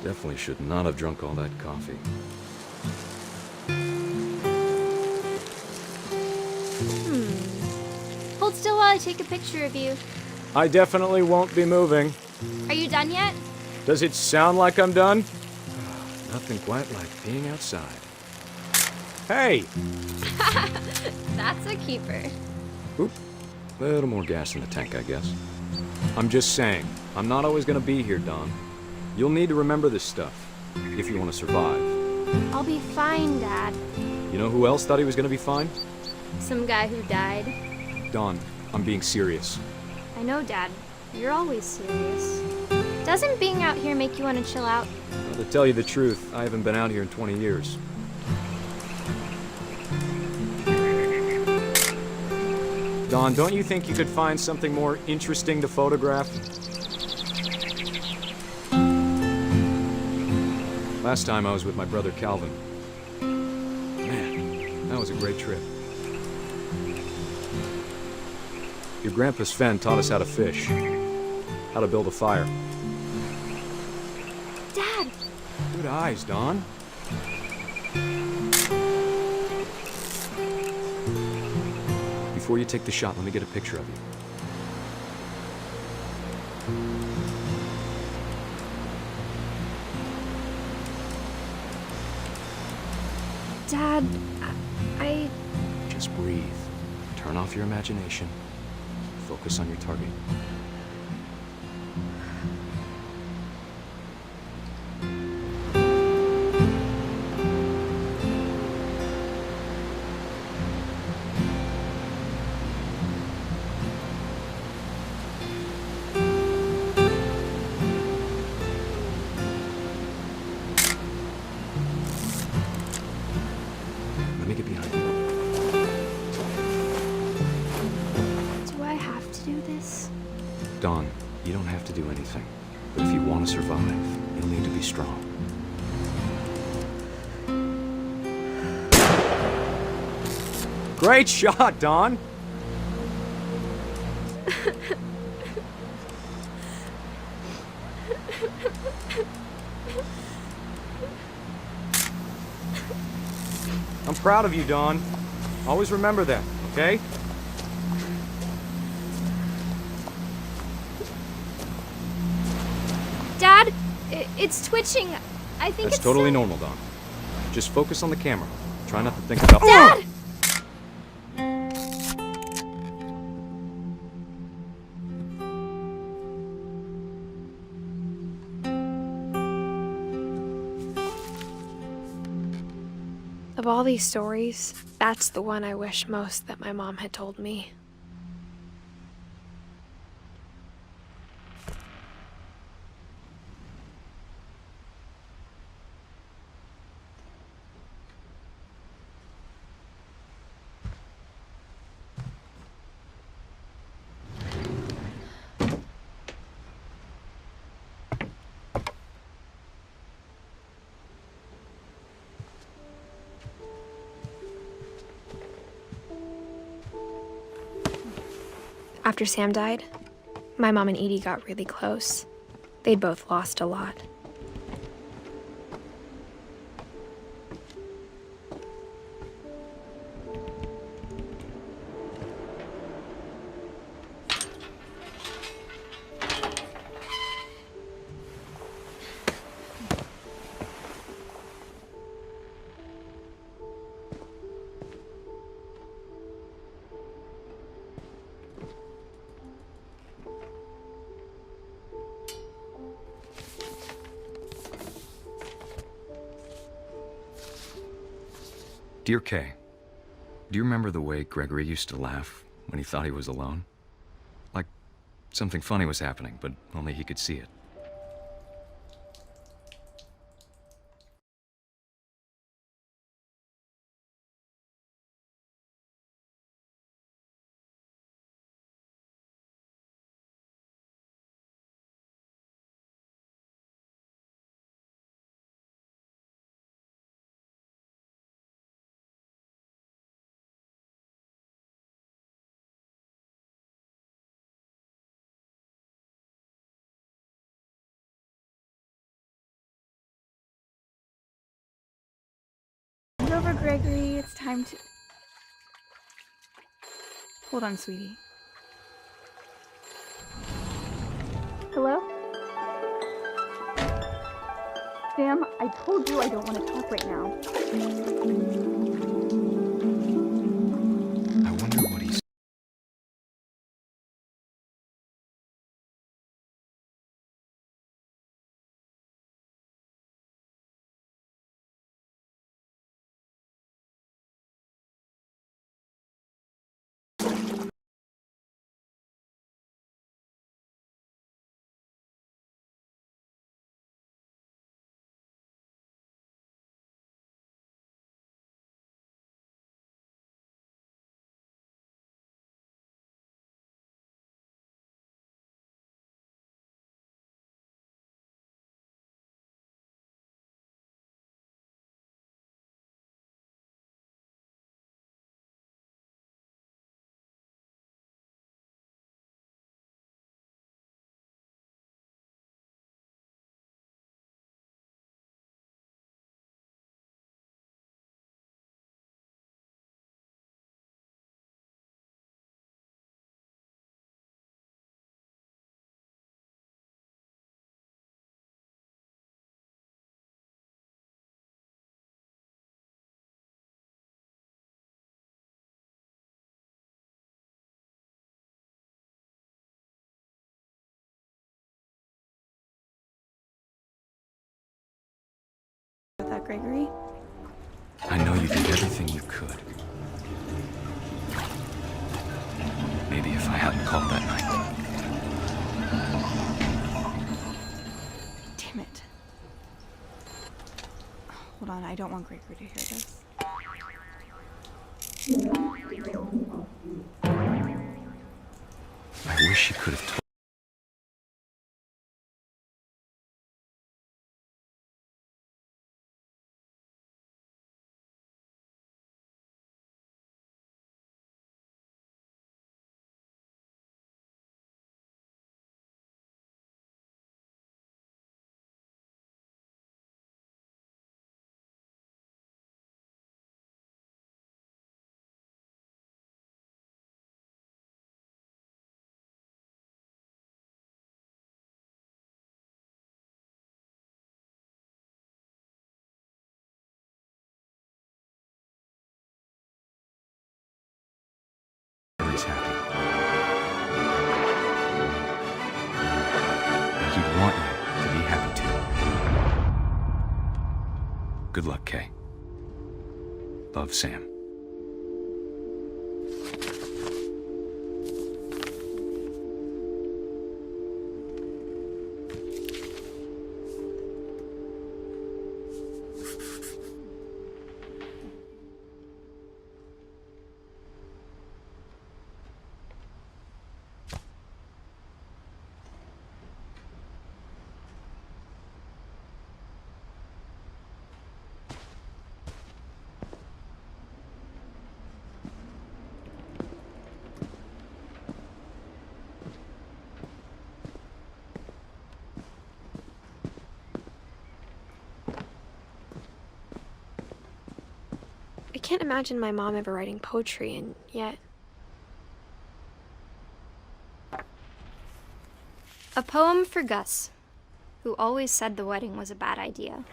Definitely should not have drunk all that coffee. Hold still while I take a picture of you. I definitely won't be moving. Are you done yet? Does it sound like I'm done? Nothing quite like being outside. Hey! That's a keeper. Oop. A little more gas in the tank, I guess. I'm just saying, I'm not always gonna be here, Don. You'll need to remember this stuff, if you want to survive. I'll be fine, Dad. You know who else thought he was gonna be fine? Some guy who died. Don, I'm being serious. I know, Dad. You're always serious. Doesn't being out here make you want to chill out? Well, to tell you the truth, I haven't been out here in 20 years. Don, don't you think you could find something more interesting to photograph? Last time I was with my brother Calvin. Man, that was a great trip. Your grandpa Sven taught us how to fish, how to build a fire. Dad! Good eyes, Don. Before you take the shot, let me get a picture of you. Dad, I... Just breathe. Turn off your imagination. Focus on your target. to do this? Dawn, you don't have to do anything. But if you want to survive, you'll need to be strong. Great shot, Dawn! I'm proud of you, Dawn. Always remember that, okay? Dad, it's twitching. I think That's it's totally normal, Dawn. Just focus on the camera. Try not to think about— Dad! Of all these stories, that's the one I wish most that my mom had told me. After Sam died, my mom and Edie got really close. They'd both lost a lot. Dear Kay, do you remember the way Gregory used to laugh when he thought he was alone? Like something funny was happening, but only he could see it. Over, Gregory. It's time to... Hold on, sweetie. Hello? Sam, I told you I don't want to talk right now. I wonder what he's... That, Gregory? I know you did everything you could. Maybe if I hadn't called that night. Damn it. Hold on, I don't want Gregory to hear this. I wish she could have told. He's happy. And he'd want you to be happy too. Good luck, Kay. Love, Sam. I can't imagine my mom ever writing poetry, and yet... A poem for Gus, who always said the wedding was a bad idea.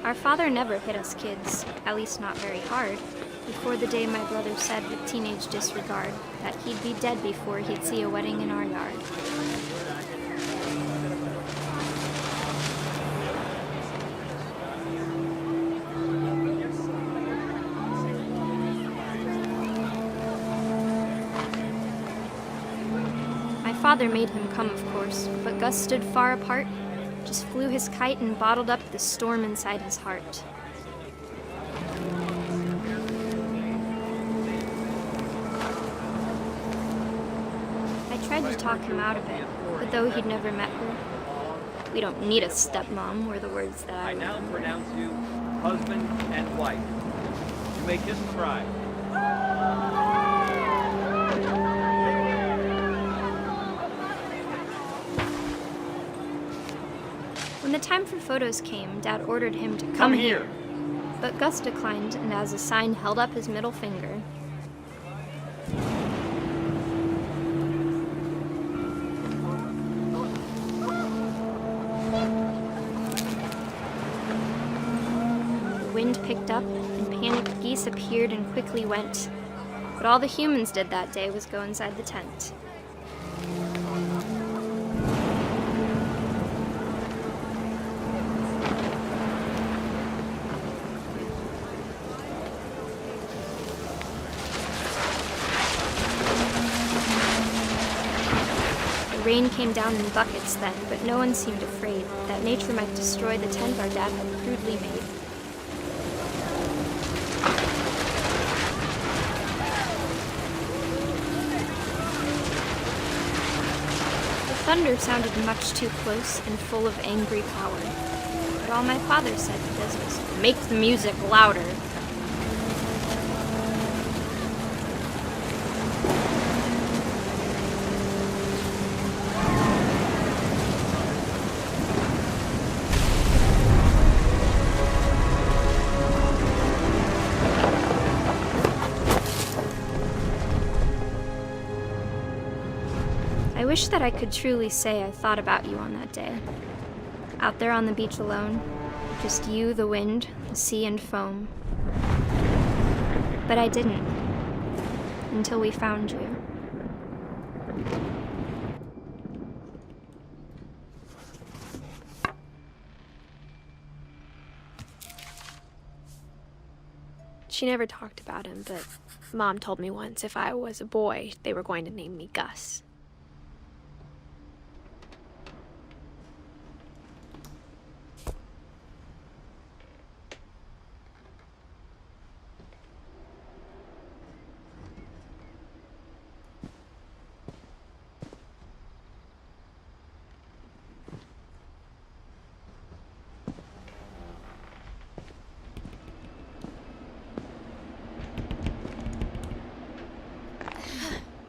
Our father never hit us kids, at least not very hard, before the day my brother said with teenage disregard that he'd be dead before he'd see a wedding in our yard. Father made him come, of course, but Gus stood far apart, just flew his kite and bottled up the storm inside his heart. I tried to talk him out of it, but though he'd never met her, "We don't need a stepmom," were the words that I now remember. pronounce you husband and wife. You may kiss the bride. When the time for photos came, Dad ordered him to come here. But Gus declined, and as a sign held up his middle finger. The wind picked up, and panicked geese appeared and quickly went. But all the humans did that day was go inside the tent. Rain came down in buckets then, but no one seemed afraid that nature might destroy the tent our dad had crudely made. The thunder sounded much too close and full of angry power. But all my father said to this was, "Make the music louder." I wish that I could truly say I thought about you on that day. Out there on the beach alone, just you, the wind, the sea, and foam. But I didn't, until we found you. She never talked about him, but Mom told me once if I was a boy, they were going to name me Gus.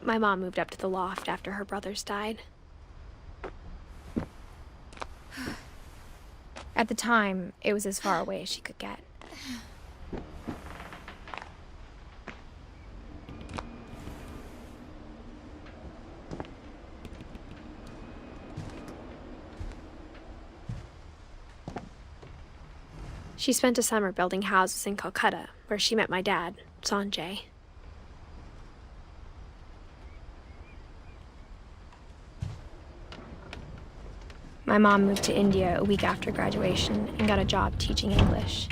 My mom moved up to the loft after her brothers died. At the time, it was as far away as she could get. She spent a summer building houses in Calcutta, where she met my dad, Sanjay. My mom moved to India a week after graduation and got a job teaching English.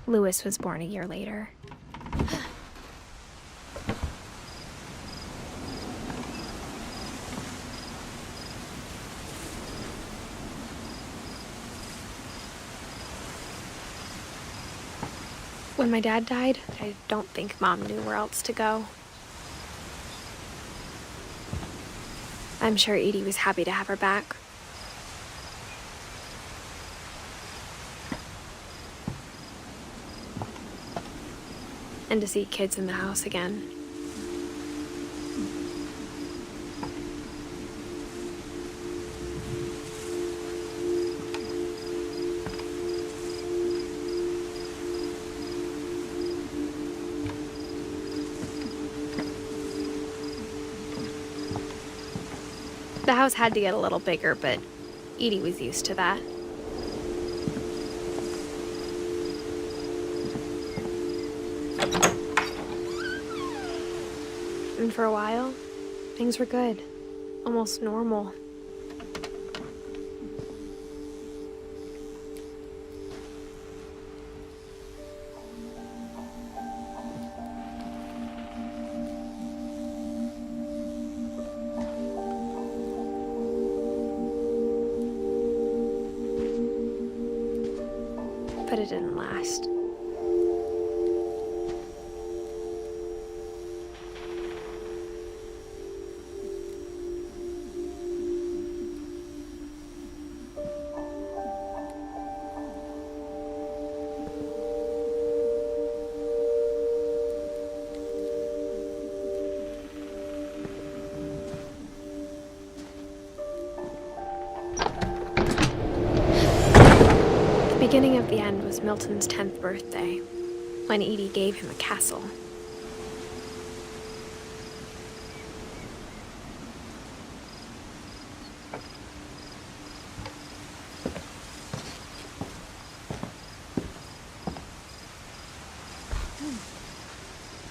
Louis was born a year later. When my dad died, I don't think Mom knew where else to go. I'm sure Edie was happy to have her back. And to see kids in the house again. The house had to get a little bigger, but Edie was used to that. And for a while, things were good. Almost normal. But it didn't last. The beginning of the end was Milton's 10th birthday, when Edie gave him a castle.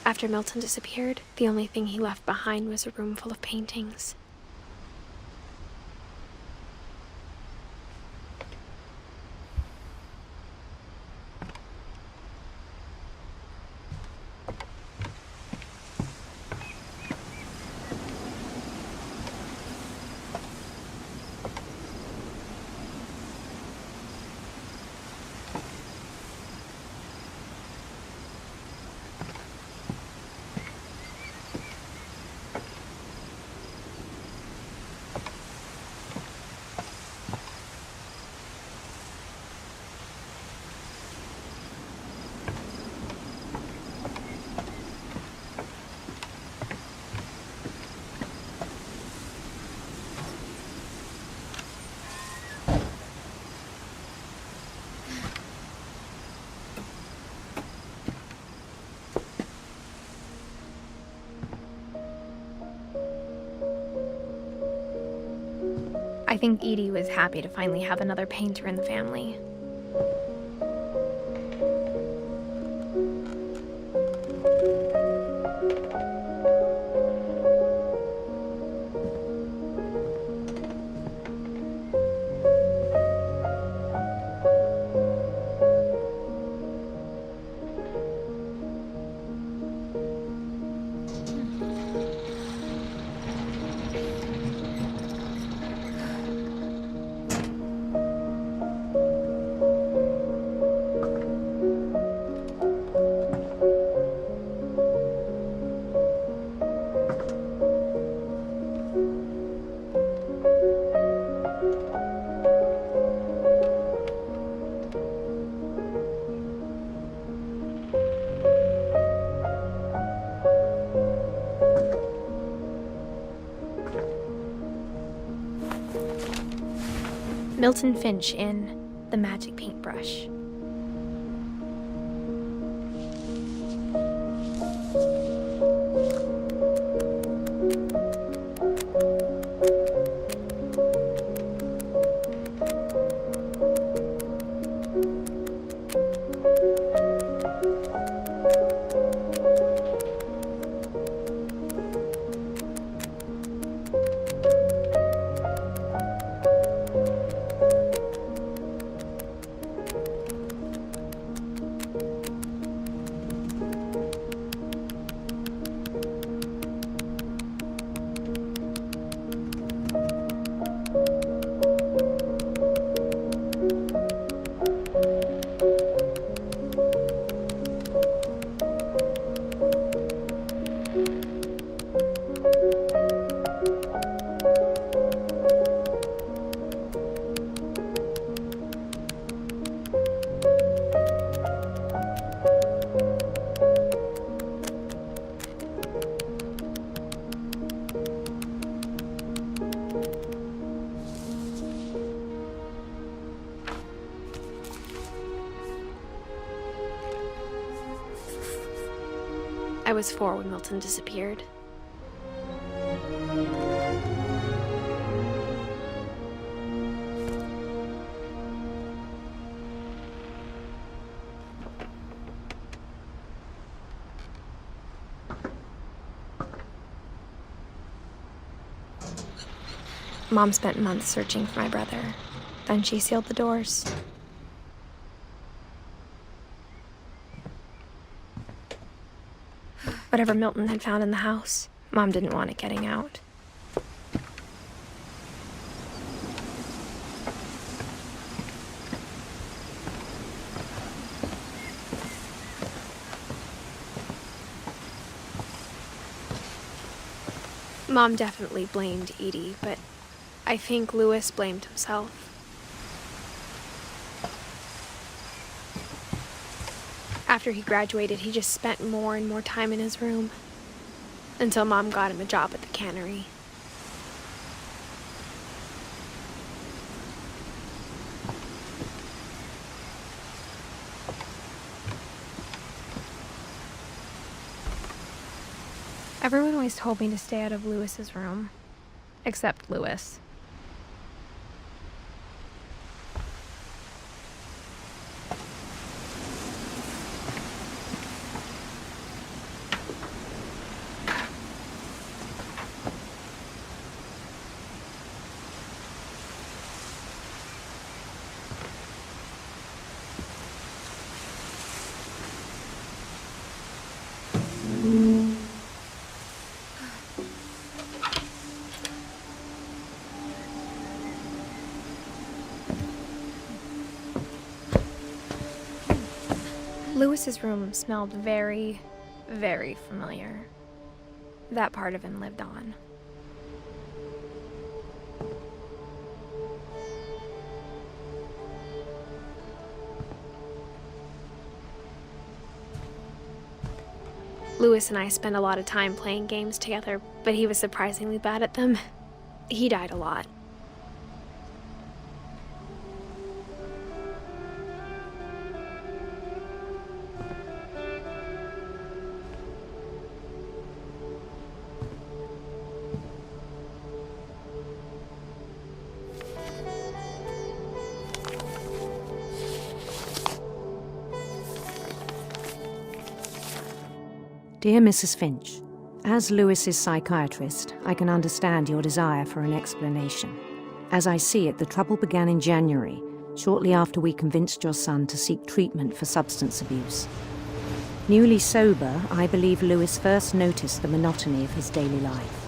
After Milton disappeared, the only thing he left behind was a room full of paintings. I think Edie was happy to finally have another painter in the family. Milton Finch in The Magic Paintbrush. I was 4 when Milton disappeared. Mom spent months searching for my brother. Then she sealed the doors. Whatever Milton had found in the house, Mom didn't want it getting out. Mom definitely blamed Edie, but I think Louis blamed himself. After he graduated, he just spent more and more time in his room, until Mom got him a job at the cannery. Everyone always told me to stay out of Louis's room, except Louis. Louis's room smelled very, very familiar. That part of him lived on. Louis and I spent a lot of time playing games together, but he was surprisingly bad at them. He died a lot. Dear Mrs. Finch, as Louis's psychiatrist, I can understand your desire for an explanation. As I see it, the trouble began in January, shortly after we convinced your son to seek treatment for substance abuse. Newly sober, I believe Louis first noticed the monotony of his daily life.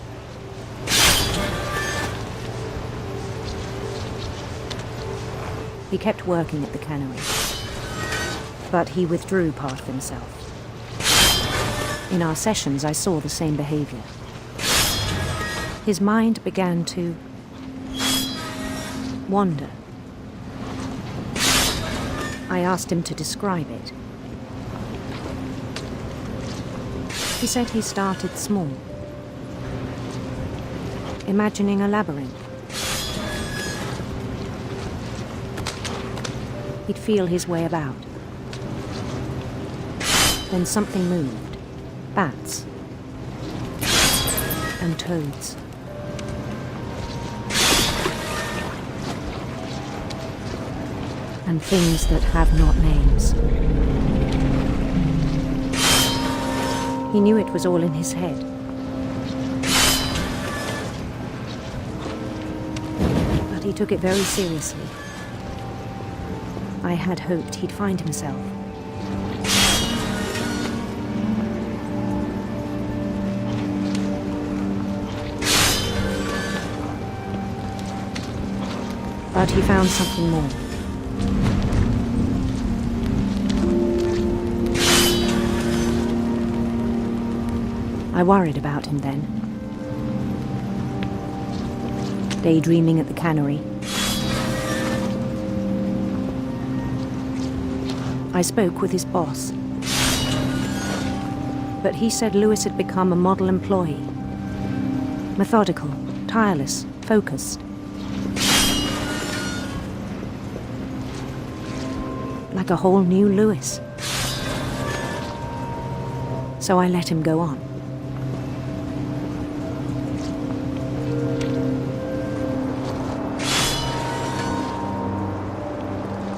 He kept working at the cannery, but he withdrew part of himself. In our sessions, I saw the same behavior. His mind began to wander. I asked him to describe it. He said he started small, imagining a labyrinth. he'd feel his way about. Then something moved. Bats. And toads. And things that have not names. He knew it was all in his head. But he took it very seriously. I had hoped he'd find himself. But he found something more. I worried about him then. Daydreaming at the cannery. I spoke with his boss. But he said Lewis had become a model employee. Methodical, tireless, focused. Like a whole new Lewis. So I let him go on.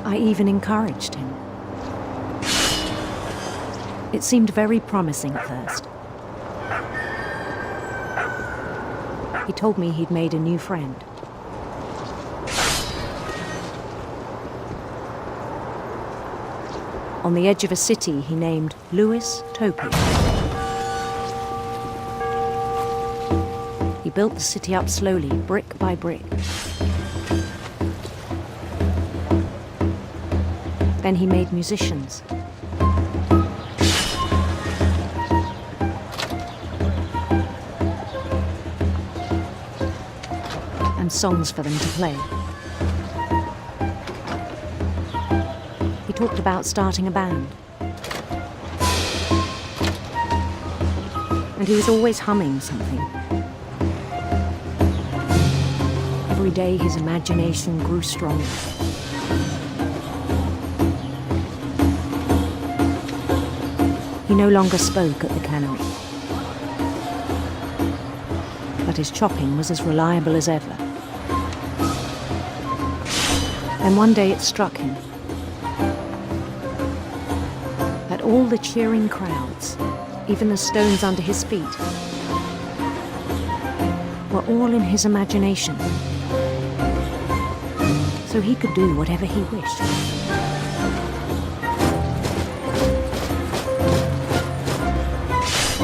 I even encouraged him. It seemed very promising at first. He told me he'd made a new friend. On the edge of a city he named Lewis Topia. He built the city up slowly, brick by brick. Then he made musicians. And songs for them to play. He talked about starting a band. And he was always humming something. Every day his imagination grew stronger. He no longer spoke at the cannery. But his chopping was as reliable as ever. And one day it struck him that all the cheering crowds, even the stones under his feet, were all in his imagination. So he could do whatever he wished.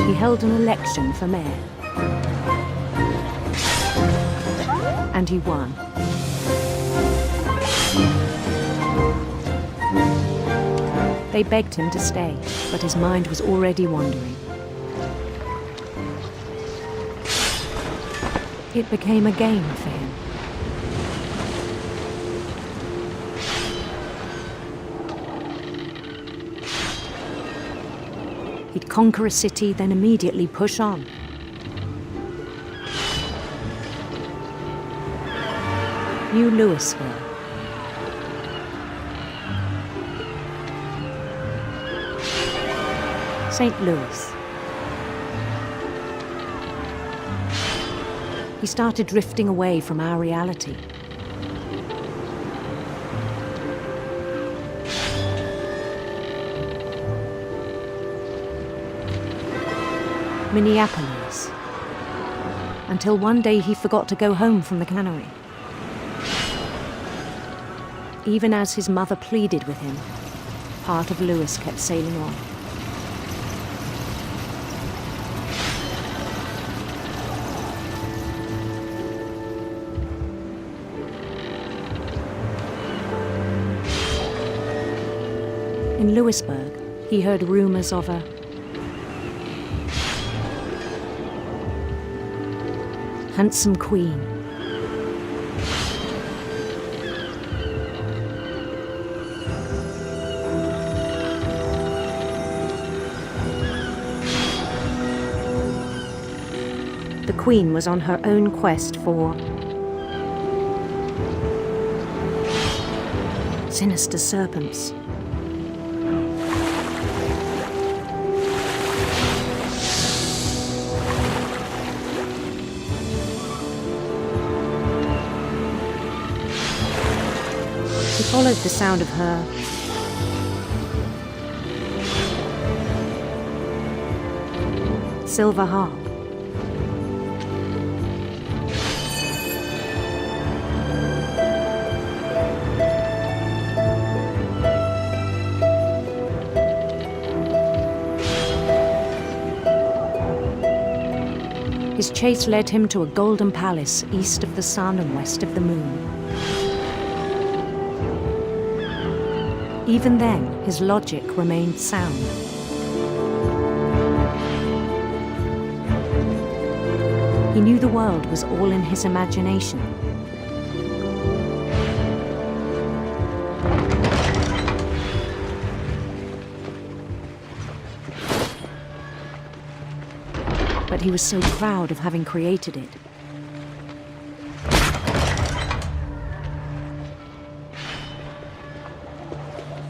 He held an election for mayor. And he won. They begged him to stay, but his mind was already wandering. It became a game for him. He'd conquer a city, then immediately push on. New Louisville. St. Louis. He started drifting away from our reality. Minneapolis. Until one day he forgot to go home from the cannery. Even as his mother pleaded with him, part of Lewis kept sailing on. In Lewisburg, he heard rumors of a handsome queen. The queen was on her own quest for Sinister serpents. He followed the sound of her silver harp. His chase led him to a golden palace east of the sun and west of the moon. Even then, his logic remained sound. He knew the world was all in his imagination. But he was so proud of having created it.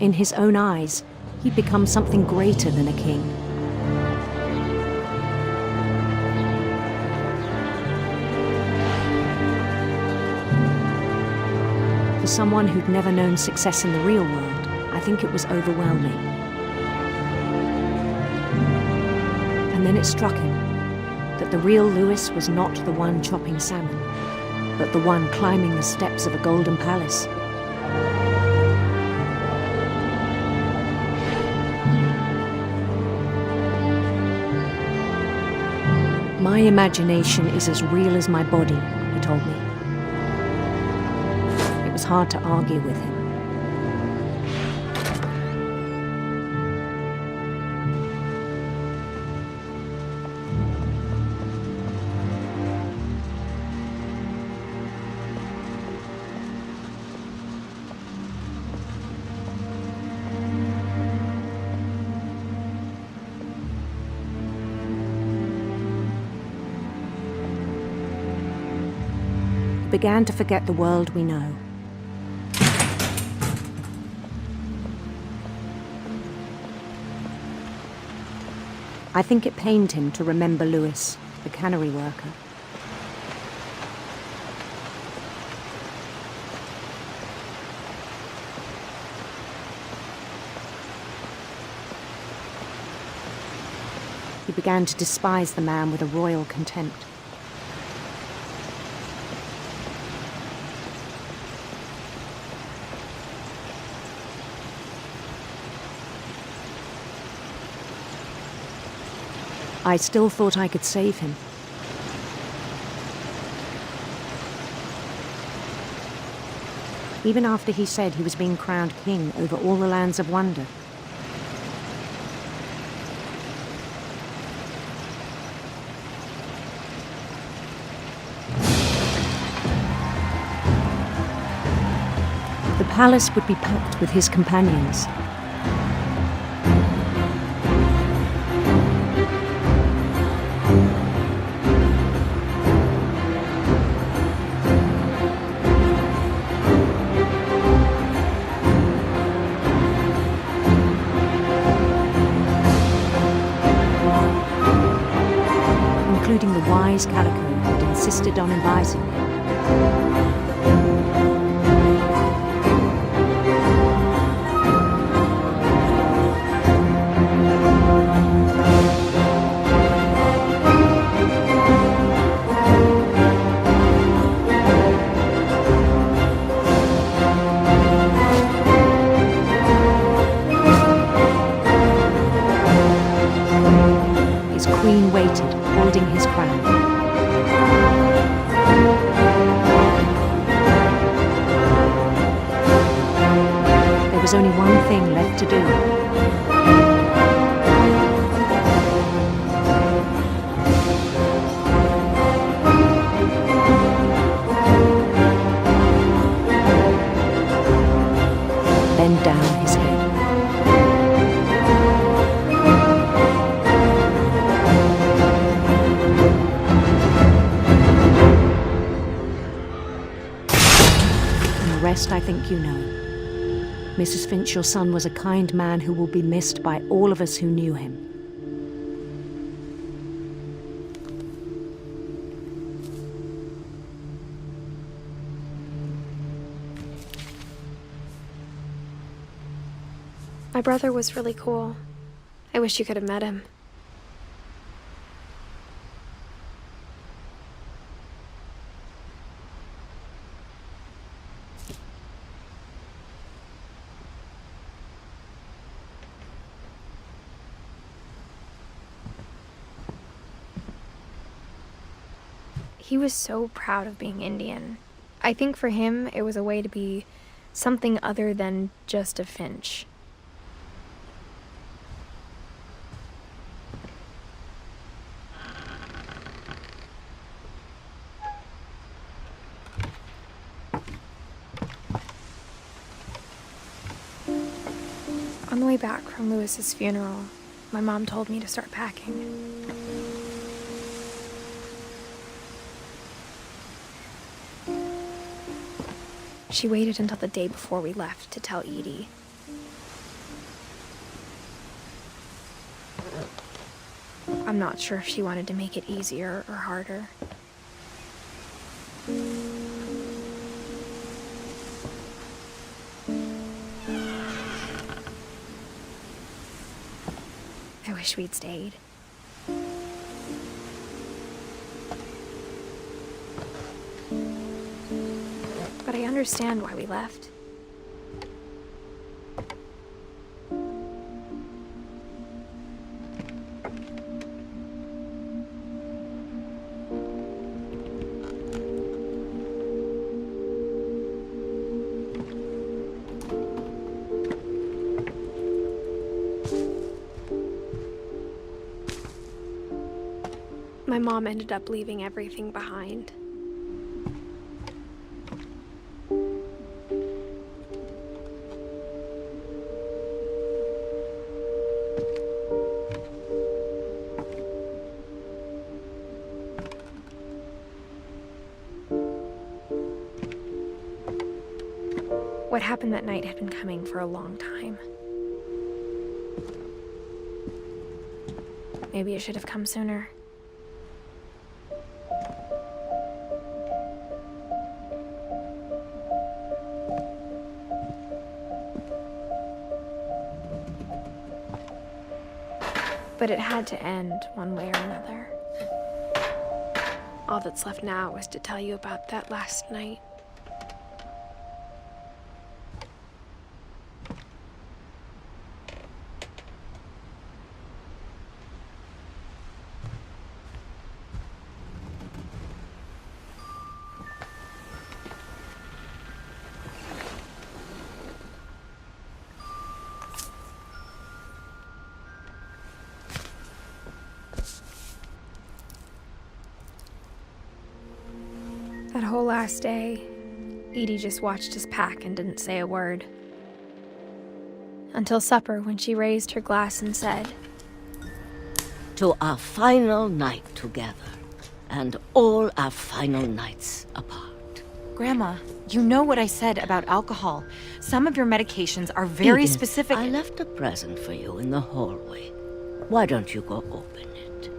In his own eyes, he'd become something greater than a king. For someone who'd never known success in the real world, I think it was overwhelming. And then it struck him that the real Lewis was not the one chopping salmon, but the one climbing the steps of a golden palace. My imagination is as real as my body, he told me. It was hard to argue with him. Began to forget the world we know. I think it pained him to remember Lewis, the cannery worker. He began to despise the man with a royal contempt. I still thought I could save him. Even after he said he was being crowned king over all the lands of wonder. The palace would be packed with his companions. Including the wise Calico who had insisted on advising me. His queen waited, holding his crown. There was only one thing left to do. Bend down his head. And the rest I think you know. Mrs. Finch, your son was a kind man who will be missed by all of us who knew him. My brother was really cool. I wish you could have met him. He was so proud of being Indian. I think for him, it was a way to be something other than just a Finch. On the way back from Lewis's funeral, my mom told me to start packing. She waited until the day before we left to tell Edie. I'm not sure if she wanted to make it easier or harder. I wish we'd stayed. But I understand why we left. My mom ended up leaving everything behind. What happened that night had been coming for a long time. Maybe it should have come sooner. But it had to end one way or another. All that's left now is to tell you about that last night. That whole last day, Edie just watched us pack and didn't say a word. Until supper, when she raised her glass and said, "To our final night together, and all our final nights apart." Grandma, you know what I said about alcohol. Some of your medications are very Edith, specific. I left a present for you in the hallway. Why don't you go open it?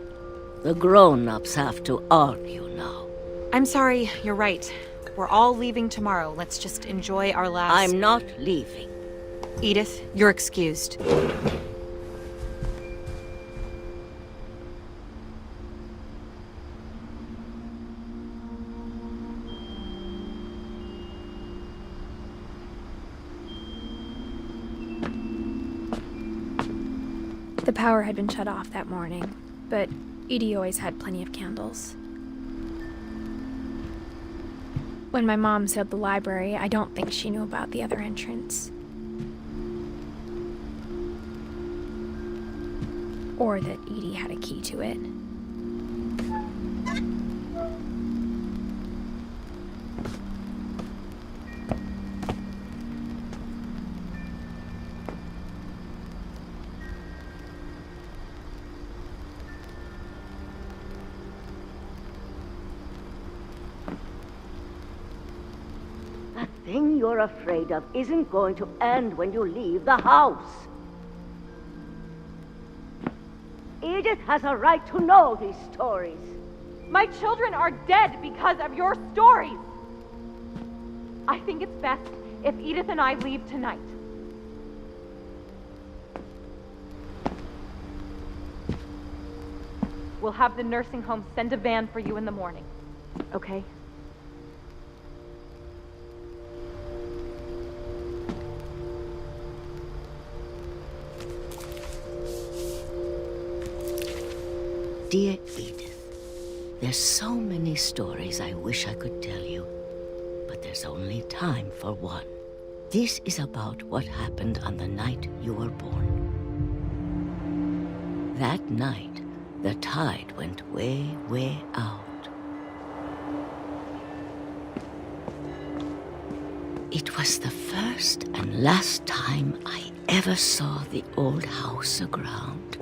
The grown-ups have to argue now. I'm sorry, you're right. We're all leaving tomorrow. Let's just enjoy our last... I'm not leaving. Edith, you're excused. The power had been shut off that morning, but Edie always had plenty of candles. When my mom sealed the library, I don't think she knew about the other entrance. Or that Edie had a key to it. The thing you're afraid of isn't going to end when you leave the house. Edith has a right to know these stories. My children are dead because of your stories. I think it's best if Edith and I leave tonight. We'll have the nursing home send a van for you in the morning, okay? Dear Edith, there's so many stories I wish I could tell you, but there's only time for one. This is about what happened on the night you were born. That night, the tide went way, way out. It was the first and last time I ever saw the old house aground.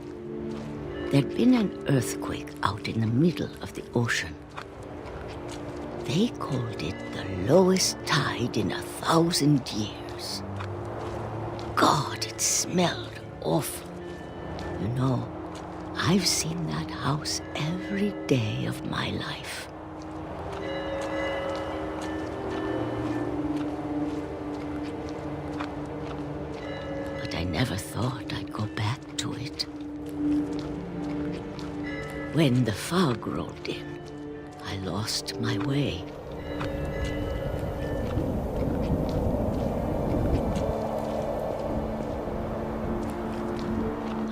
There'd been an earthquake out in the middle of the ocean. They called it the lowest tide in 1,000 years. God, it smelled awful. You know, I've seen that house every day of my life. But I never thought I'd go back to it. When the fog rolled in, I lost my way.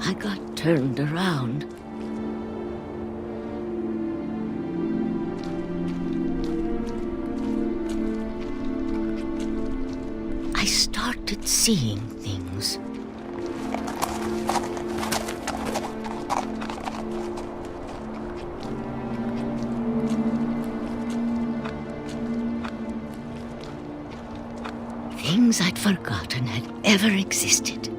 I got turned around. I started seeing things. Things I'd forgotten had ever existed.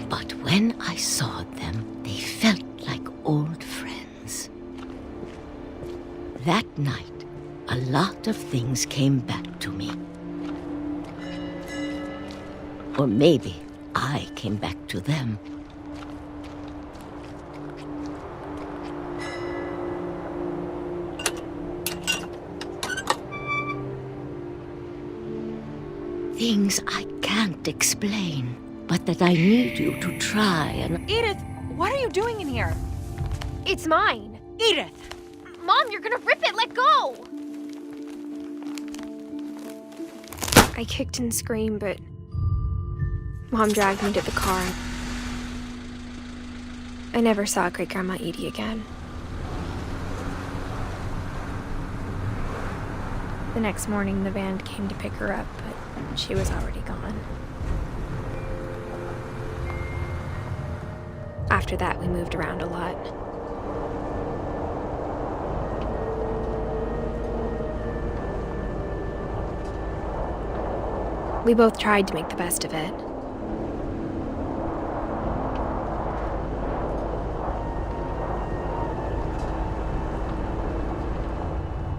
But when I saw them, they felt like old friends. That night, a lot of things came back to me. Or maybe I came back to them. Things I can't explain, but that I need you to try and... Edith, what are you doing in here? It's mine. Edith! Mom, you're gonna rip it! Let go! I kicked and screamed, but Mom dragged me to the car. I never saw Great-Grandma Edie again. The next morning, the van came to pick her up, but she was already gone. After that, we moved around a lot. We both tried to make the best of it.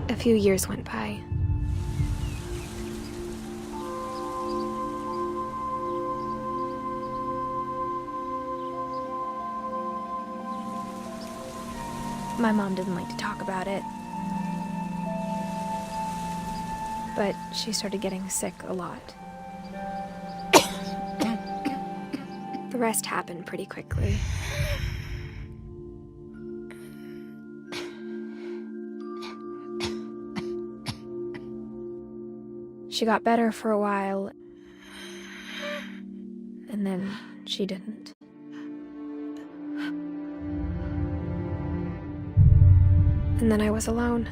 A few years went by. My mom didn't like to talk about it, but she started getting sick a lot. The rest happened pretty quickly. She got better for a while, and then she didn't. And then I was alone.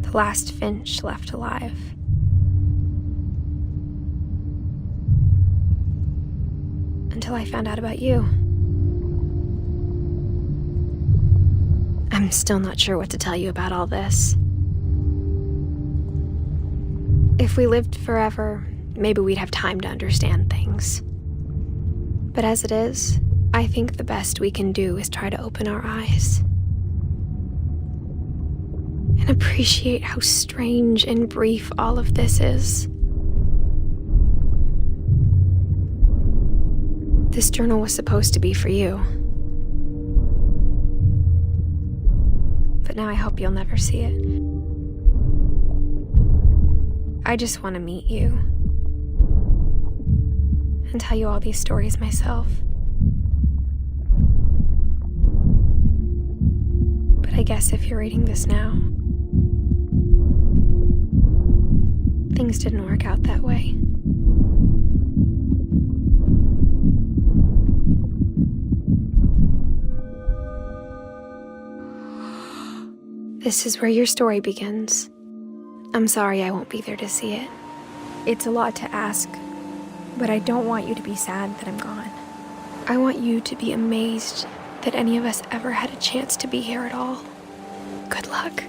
The last Finch left alive. Until I found out about you. I'm still not sure what to tell you about all this. If we lived forever, maybe we'd have time to understand things. But as it is, I think the best we can do is try to open our eyes and appreciate how strange and brief all of this is. This journal was supposed to be for you. But now I hope you'll never see it. I just want to meet you and tell you all these stories myself. But I guess if you're reading this now, things didn't work out that way. This is where your story begins. I'm sorry I won't be there to see it. It's a lot to ask, but I don't want you to be sad that I'm gone. I want you to be amazed that any of us ever had a chance to be here at all. Good luck.